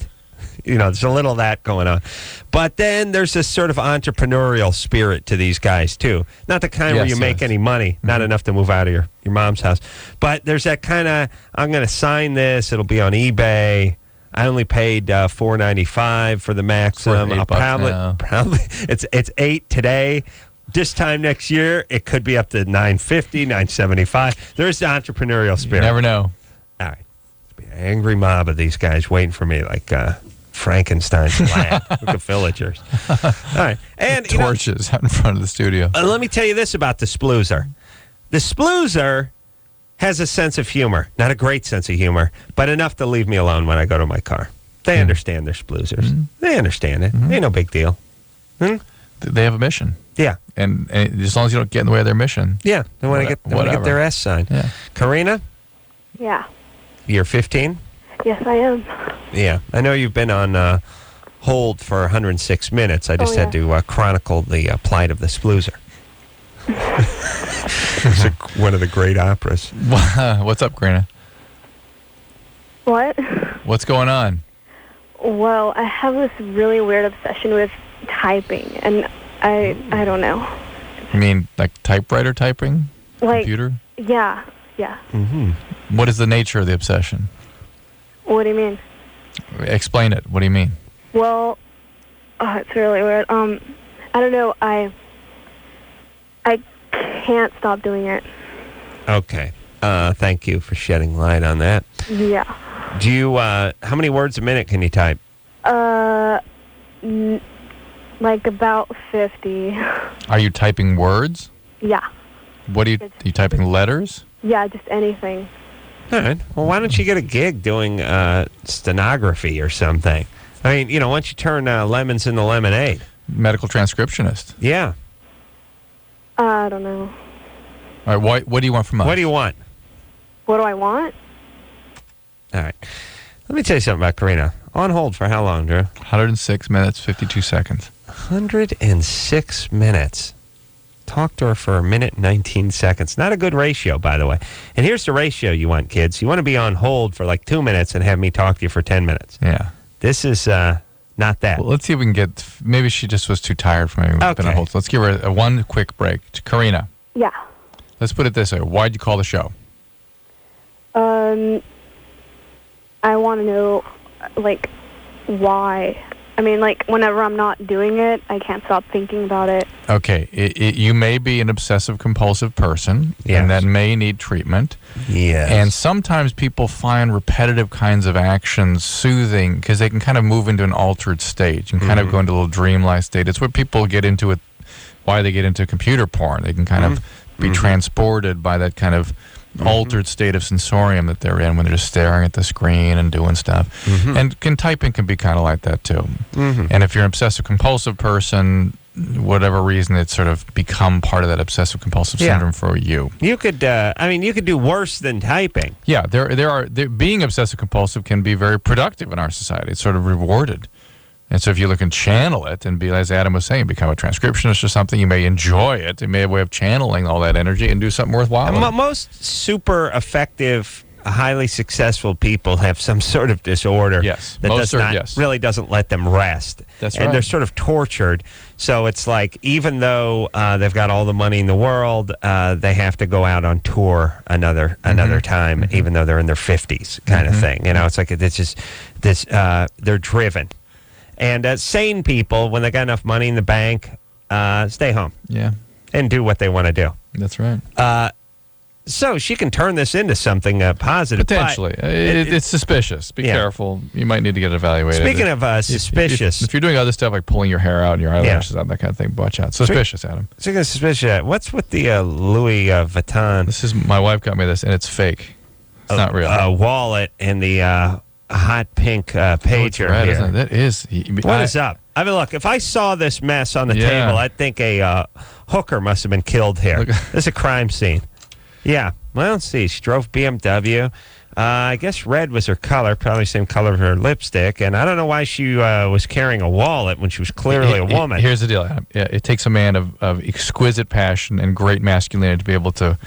There's a little of that going on. But then there's this sort of entrepreneurial spirit to these guys, too. Not the kind where you make any money, not enough to move out of your mom's house. But there's that kind of, I'm going to sign this. It'll be on eBay. I only paid $4.95 for the Maxim. I'll probably it's $8 today. This time next year, it could be up to $9.50, $9.75. There's the entrepreneurial spirit. You never know. All right. There'll be an angry mob of these guys waiting for me, like Frankenstein's lab with the villagers. All right. And torches out in front of the studio. Let me tell you this about the Sploozer. The Sploozer has a sense of humor. Not a great sense of humor, but enough to leave me alone when I go to my car. They understand they're Sploozers. Mm-hmm. They understand it. Ain't no big deal. They have a mission. Yeah. And as long as you don't get in the way of their mission. Yeah. They want to get their S signed. Yeah. Karina? Yeah. You're 15? Yes, I am. Yeah. I know you've been on hold for 106 minutes. I just had to chronicle the plight of the Sploozer. It's one of the great operas. What's up, Karina? What? What's going on? Well, I have this really weird obsession with typing, and I don't know. You mean like typewriter typing? Like, computer? Yeah. Mm-hmm. What is the nature of the obsession? What do you mean? Explain it. What do you mean? Well, it's really weird. I don't know. I can't stop doing it. Okay. Thank you for shedding light on that. Yeah. Do you, how many words a minute can you type? Like about 50. Are you typing words? Yeah. What are you typing letters? Yeah, just anything. All right. Well, why don't you get a gig doing stenography or something? I mean, why don't you turn lemons into lemonade? Medical transcriptionist. Yeah. I don't know. All right. What do you want from us? What do you want? What do I want? All right. Let me tell you something about Karina. On hold for how long, Drew? 106 minutes, 52 seconds. 106 minutes. Talk to her for a minute and 19 seconds. Not a good ratio, by the way. And here's the ratio you want, kids. You want to be on hold for like 2 minutes and have me talk to you for 10 minutes. Yeah. This is not that. Well, let's see if we can get... Maybe she just was too tired from having been on hold. So let's give her one quick break. Karina. Yeah. Let's put it this way. Why'd you call the show? I want to know, like, why. I mean, like, whenever I'm not doing it, I can't stop thinking about it. Okay, you may be an obsessive-compulsive person, and that may need treatment. Yes. And sometimes people find repetitive kinds of actions soothing because they can kind of move into an altered state. You can kind of go into a little dreamlike state. It's what people get into why they get into computer porn. They can kind of be transported by that kind of altered state of sensorium that they're in when they're just staring at the screen and doing stuff. And typing can be kind of like that too. And if you're an obsessive compulsive person, whatever reason, it's sort of become part of that obsessive compulsive syndrome for you. You could, you could do worse than typing. Yeah, being obsessive compulsive can be very productive in our society. It's sort of rewarded. And so if you look and channel it and be, as Adam was saying, become a transcriptionist or something, you may enjoy it. You may have a way of channeling all that energy and do something worthwhile. Most super effective, highly successful people have some sort of disorder that really doesn't let them rest. That's right. And they're sort of tortured. So it's like, even though they've got all the money in the world, they have to go out on tour another time, even though they're in their 50s kind of thing. You know, it's like it's just this, they're driven. And sane people, when they got enough money in the bank, stay home. Yeah. And do what they want to do. That's right. So she can turn this into something positive. Potentially. It's suspicious. Be careful. You might need to get evaluated. Speaking of suspicious. If you're doing other stuff like pulling your hair out and your eyelashes out, that kind of thing, watch out. Suspicious, Adam. Speaking of suspicious, what's with the Louis Vuitton? My wife got me this, and it's fake. It's not real. Wallet and the hot pink pager red, here. Isn't it? That is. What is up? I mean, look, if I saw this mess on the table, I'd think a hooker must have been killed here. This is a crime scene. Yeah. Well, let's see. She drove BMW. I guess red was her color, probably the same color of her lipstick. And I don't know why she was carrying a wallet when she was clearly a woman. Here's the deal, Adam. It takes a man of exquisite passion and great masculinity to be able to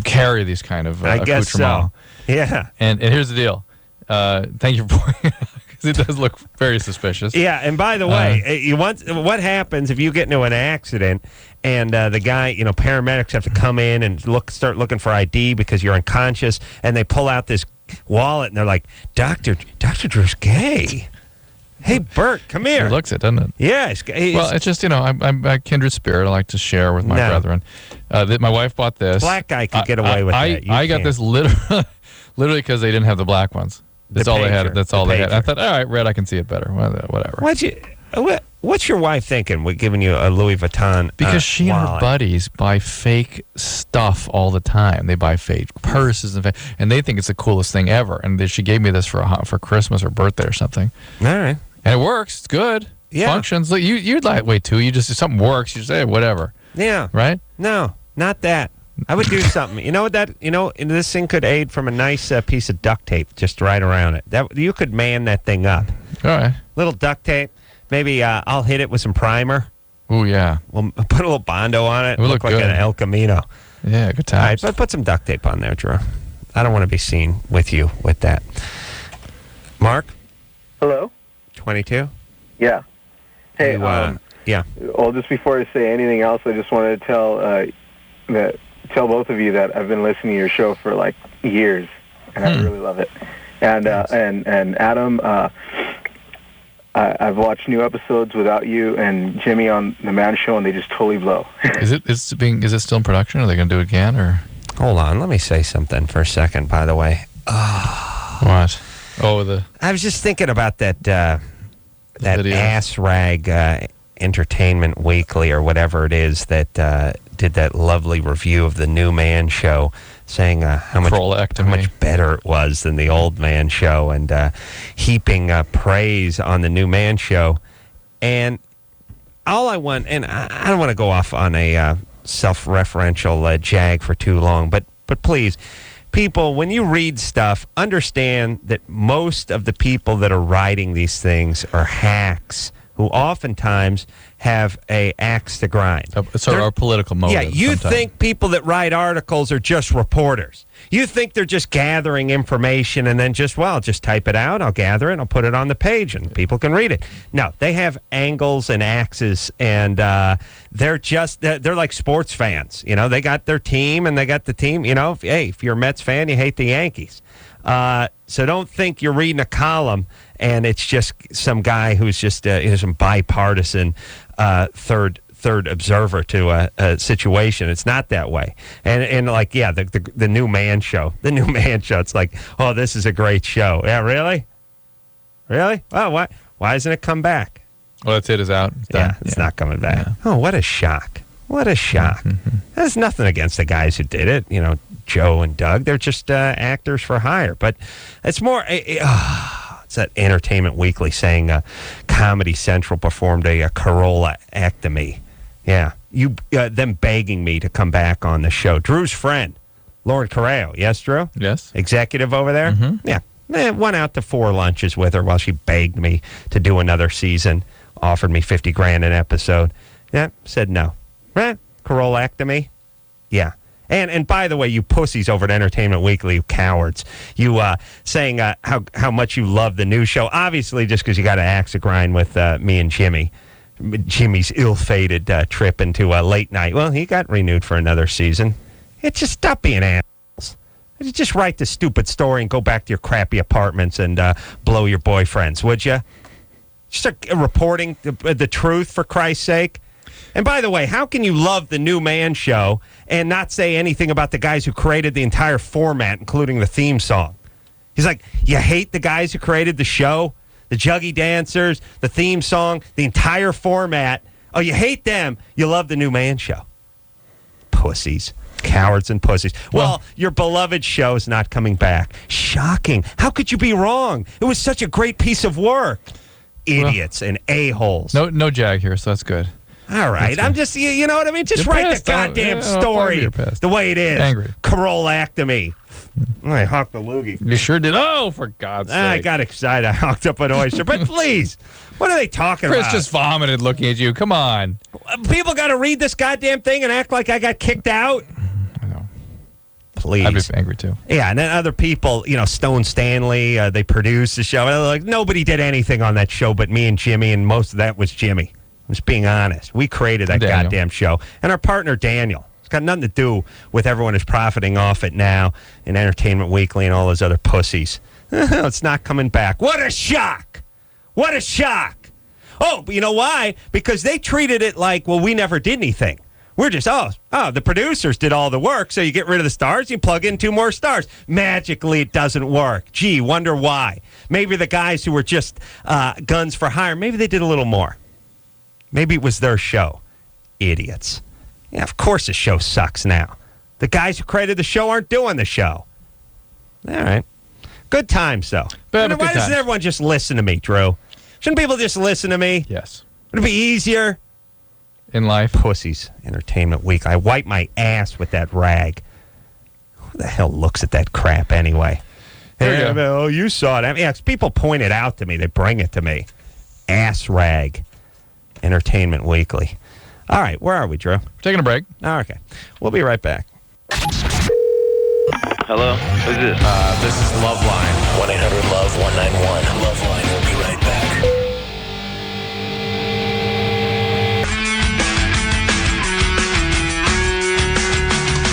carry these kind of I guess so. Yeah. And here's the deal. Thank you for pointing out, because it does look very suspicious. Yeah, and by the way, what happens if you get into an accident and the guy, paramedics have to come in and start looking for ID because you're unconscious, and they pull out this wallet and they're like, Dr. Drew's gay. Hey, Bert, come here. It looks it, doesn't it? Yeah. Well, it's just, I'm a kindred spirit. I like to share with my brethren. My wife bought this. Black guy could get away with that. I got this literally because they didn't have the black ones. That's all they had. That's all they had. I thought, all right, red, I can see it better. Whatever. What's your wife thinking with giving you a Louis Vuitton? Because she and her buddies buy fake stuff all the time. They buy fake purses and they think it's the coolest thing ever. And she gave me this for Christmas or birthday or something. All right. And it works. It's good. Yeah. Functions. You'd lightweight too. You just, if something works, you say whatever. Yeah. Right? No, not that. I would do something. You know what this thing could aid from a nice piece of duct tape just right around it. You could man that thing up. All right. Little duct tape. Maybe I'll hit it with some primer. Oh yeah. We'll put a little Bondo on it. It would look like good. an El Camino. Yeah, good times. All right, but put some duct tape on there, Drew. I don't want to be seen with you with that. Mark? Hello? 22? Yeah. Hey, yeah. Well, just before I say anything else, I just wanted to tell both of you that I've been listening to your show for like years, and I really love it. And Adam, I've watched new episodes without you and Jimmy on the Man Show, and they just totally blow. Is it still in production? Are they going to do it again, or? Hold on, let me say something for a second. By the way, what? Oh, I was just thinking about that video. ass rag Entertainment Weekly or whatever it is that did that lovely review of the New Man Show, saying how much better it was than the Old Man Show, and heaping praise on the New Man Show. And all I want, and I don't want to go off on a self-referential jag for too long, but please, people, when you read stuff, understand that most of the people that are writing these things are hacks who oftentimes have a axe to grind. So our political motive. Yeah, you think people that write articles are just reporters. You think they're just gathering information and then just type it out, I'll gather it, I'll put it on the page, and people can read it. No, they have angles and axes, and they're like sports fans. They got their team, and they got the team. If you're a Mets fan, you hate the Yankees. So don't think you're reading a column and it's just some guy who's just some bipartisan third observer to a situation. It's not that way. And like, yeah, the new man show. The new man show. It's like, oh, this is a great show. Yeah, really? Really? Oh, what? Why doesn't it come back? Well, that's it. Is out. It's done. Yeah, it's not coming back. Yeah. Oh, what a shock. What a shock. There's nothing against the guys who did it. You know, Joe and Doug. They're just actors for hire. But it's more... it's that Entertainment Weekly saying Comedy Central performed a Corolla-ectomy. Yeah. Them begging me to come back on the show. Drew's friend, Lauren Correo. Yes, Drew? Yes. Executive over there? Mm-hmm. Yeah. Went out to 4 lunches with her while she begged me to do another season. Offered me $50,000 an episode. Yeah, said no. Right? Corollactomy? Yeah. And by the way, you pussies over at Entertainment Weekly, you cowards, you saying how much you love the new show, obviously just because you got an axe to grind with me and Jimmy. Jimmy's ill-fated trip into late night. Well, he got renewed for another season. Just stop being assholes. Just write the stupid story and go back to your crappy apartments and blow your boyfriends, would you? Just reporting the truth, for Christ's sake. And by the way, how can you love the new man show and not say anything about the guys who created the entire format, including the theme song? He's like, you hate the guys who created the show, the Juggy Dancers, the theme song, the entire format. Oh, you hate them. You love the new man show. Pussies. Cowards and pussies. Well, your beloved show is not coming back. Shocking. How could you be wrong? It was such a great pice of work. Idiots and a-holes. No Jag here, so that's good. All right. I'm just, you know what I mean? Just write the goddamn story the way it is. Angry. Corollactomy. I honked the loogie. You sure did. Oh, for God's sake. I got excited. I honked up an oyster. But please, what are they talking about? Chris just vomited looking at you. Come on. People got to read this goddamn thing and act like I got kicked out? I know. Please. I'd be angry too. Yeah, and then other people, Stone Stanley, they produced the show. Like, nobody did anything on that show but me and Jimmy, and most of that was Jimmy. I'm just being honest. We created that goddamn show. And our partner, Daniel. It's got nothing to do with everyone who's profiting off it now in Entertainment Weekly and all those other pussies. It's not coming back. What a shock! What a shock! Oh, but you know why? Because they treated it like, well, we never did anything. We're just, the producers did all the work, so you get rid of the stars, you plug in 2 more stars. Magically, it doesn't work. Gee, wonder why. Maybe the guys who were just guns for hire, maybe they did a little more. Maybe it was their show. Idiots. Yeah, of course the show sucks now. The guys who created the show aren't doing the show. All right. Good times, though. Why doesn't everyone just listen to me, Drew? Shouldn't people just listen to me? Yes. Would it be easier? In life? Pussies. Entertainment Week. I wipe my ass with that rag. Who the hell looks at that crap anyway? There you go. Oh, you saw it. I mean, yeah, people point it out to me. They bring it to me. Ass rag. Entertainment Weekly. All right, where are we, Drew? We're taking a break. Oh, okay. We'll be right back. Hello? Who's this? This is LoveLine. 1-800-LOVE-191. LoveLine will be right back.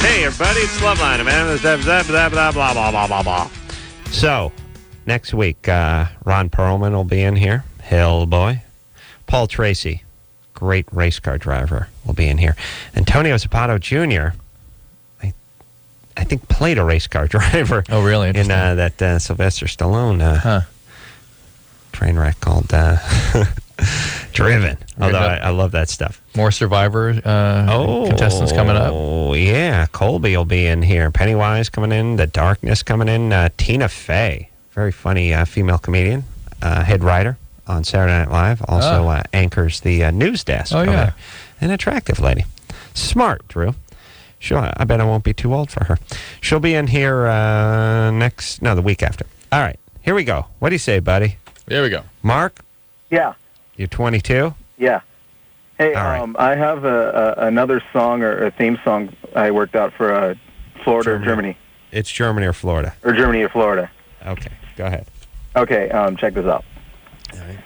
Hey, everybody, it's LoveLine, man. Blah, blah, blah, blah, blah, blah, blah. So, next week, Ron Perlman will be in here. Hellboy. Paul Tracy, great race car driver, will be in here. Antonio Zapato Jr., I think played a race car driver. Oh, really? In that Sylvester Stallone train wreck called Driven. Although I love that stuff. More Survivor contestants coming up. Oh, yeah. Colby will be in here. Pennywise coming in. The Darkness coming in. Tina Fey, very funny female comedian, head writer on Saturday Night Live. Also anchors the news desk over there. An attractive lady. Smart, Drew. I bet I won't be too old for her. She'll be in here the week after. All right, here we go. What do you say, buddy? Here we go. Mark? Yeah. You're 22? Yeah. Hey, right. I have another song or a theme song I worked out for Florida or Germany. It's Germany or Florida. Or Germany or Florida. Okay, go ahead. Okay, check this out. All right.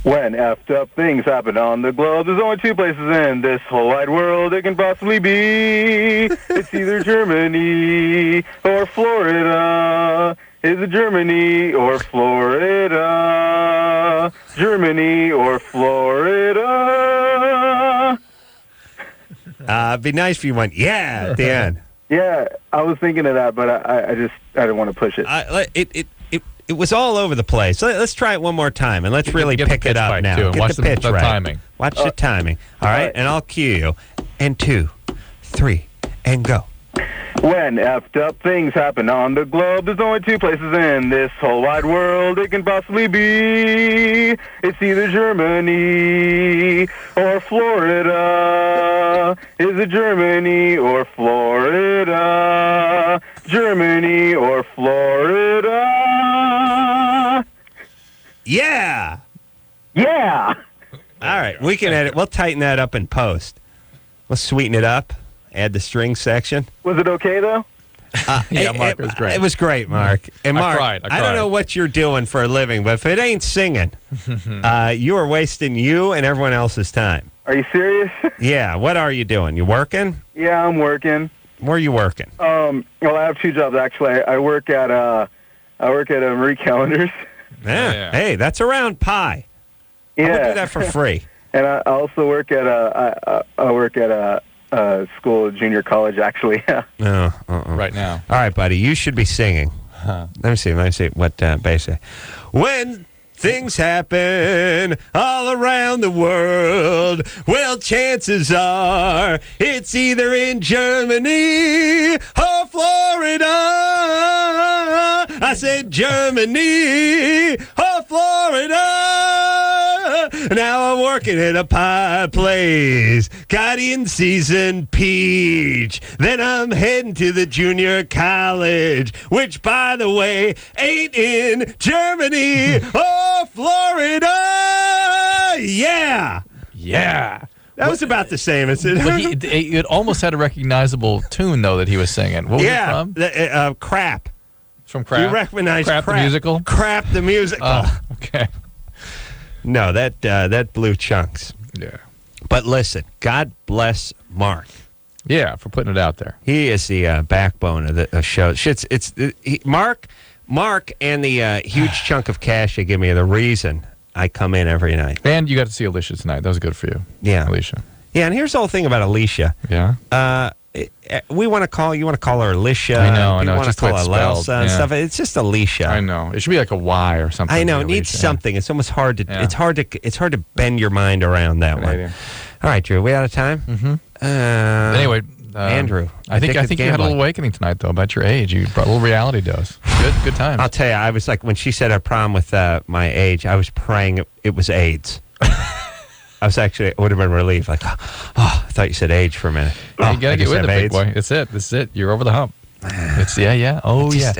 When effed up things happen on the globe, there's only two places in this whole wide world it can possibly be. It's either Germany or Florida. Is it Germany or Florida? Germany or Florida? It'd be nice if you went, yeah, at the end. Yeah, I was thinking of that, but I didn't want to push it. It was all over the place. Let's try it one more time, and let's really pick it up now. Too, get watch the pitch the right. timing. Watch the timing. All right, and I'll cue you. And 2, 3, and go. When effed up things happen on the globe, there's only two places in this whole wide world it can possibly be. It's either Germany or Florida. Is it Germany or Florida? Germany or Florida? Yeah. Yeah. All right, we can edit. We'll tighten that up in post. We'll sweeten it up. Add the string section. Was it okay, though? Yeah, Mark, it was great. It was great, Mark. And Mark, I cried. don't know what you're doing for a living, but if it ain't singing, you are wasting you and everyone else's time. Are you serious? Yeah. What are you doing? You working? Yeah, I'm working. Where are you working? Well, I have two jobs actually. I work at Marie Callender's. Yeah. Hey, that's around pie. Yeah. I would do that for free. And I also work at a school, junior college, actually. No, right now. All right, buddy. You should be singing. Let me see what bass say. When things happen all around the world, well, chances are it's either in Germany or Florida. I said Germany or Florida. Now I'm working at a pie place, got in season peach. Then I'm heading to the junior college, which, by the way, ain't in Germany or Florida. Yeah. Yeah. That was about the same as it. It almost had a recognizable tune, though, that he was singing. What was it from? Crap. It's from Crap? You recognize Crap the musical? Crap the musical. Okay. No, that blew chunks. Yeah. But listen, God bless Mark. Yeah, for putting it out there. He is the backbone of the show. Mark and the huge chunk of cash they give me are the reason I come in every night. And you got to see Elisha tonight. That was good for you. Yeah. Elisha. Yeah, and here's the whole thing about Elisha. Yeah. We want to call, you want to call her Elisha. I know. You want to call her Elsa and stuff. It's just Alicia. I know. It should be like a Y or something. I know. It needs something. It's almost hard to. Yeah. It's hard to bend your mind around that one. Idea. All right, Drew. We out of time. Mm-hmm. Anyway, Andrew. I think you had a little awakening tonight though about your age. You brought a little reality dose. Good times. I'll tell you. I was like when she said her problem with my age. I was praying it was AIDS. I would have been relieved. Like, I thought you said age for a minute. You gotta get with it, big boy. It's it. This is it. You're over the hump. It's yeah. Oh yeah.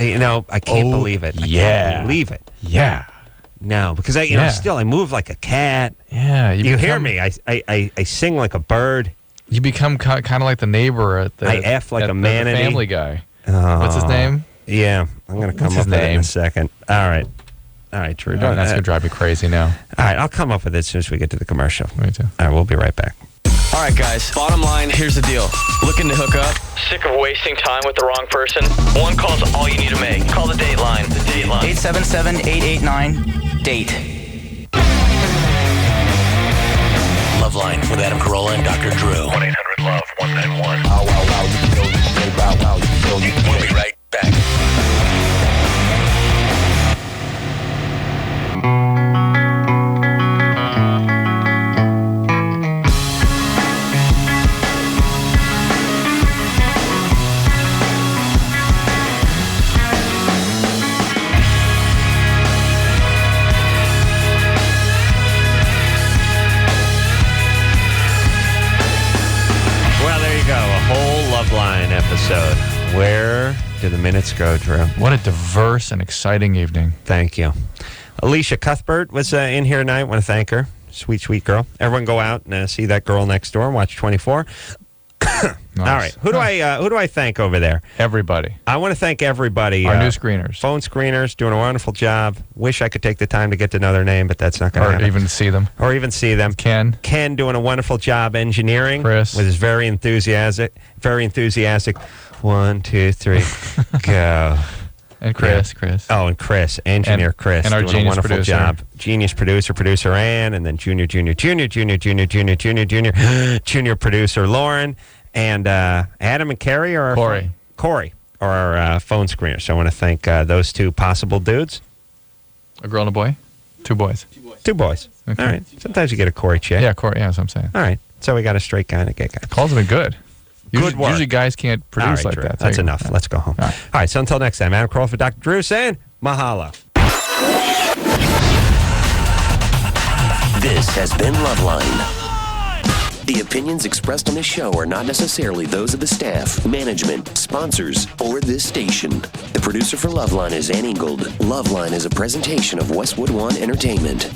I can't believe it. I can't believe it. Yeah. No, because I move like a cat. Yeah. You hear me? I sing like a bird. You become kind of like the neighbor at the. I F like a manatee. The Family Guy. Oh. What's his name? Yeah, I'm gonna come up with it in a second. All right, Drew. That's gonna drive me crazy now. All right, I'll come up with it as soon as we get to the commercial. Me too. All right, we'll be right back. All right, guys. Bottom line, here's the deal. Looking to hook up? Sick of wasting time with the wrong person? One call's all you need to make. Call the Dateline. The Dateline. 877-889-DATE. LoveLine with Adam Carolla and Dr. Drew. 1-800-LOVE-191. We'll be right back. LoveLine episode. Where do the minutes go, Drew? What a diverse and exciting evening. Thank you. Elisha Cuthbert was in here tonight. I want to thank her. Sweet, sweet girl. Everyone go out and see that girl next door and watch 24. All right. Who do I thank over there? Everybody. I want to thank everybody. Our new screeners. Phone screeners doing a wonderful job. Wish I could take the time to get to know their name, but that's not going to happen. Or even see them. Ken doing a wonderful job engineering. Chris. With his very enthusiastic. 1, 2, 3, go. And Chris. Oh, and Chris, engineer Chris, and our doing genius a wonderful producer. job. Genius producer Ann, and then junior producer Lauren, and Adam and Carrie are Corey are our phone screeners. So I want to thank those two possible dudes. A girl and a boy? 2 boys. 2 boys. Okay. All right. Sometimes you get a Corey chick. Yeah, Corey. Yeah, that's what I'm saying. All right. So we got a straight guy and a gay guy. Calls have been good. Good work. Usually guys can't produce All right, like Drew. that. That's enough. Let's go home. All right. So until next time, Adam Carolla for Dr. Drew saying mahalo. This has been LoveLine. The opinions expressed on this show are not necessarily those of the staff, management, sponsors, or this station. The producer for LoveLine is Ann Ingold. LoveLine is a presentation of Westwood One Entertainment.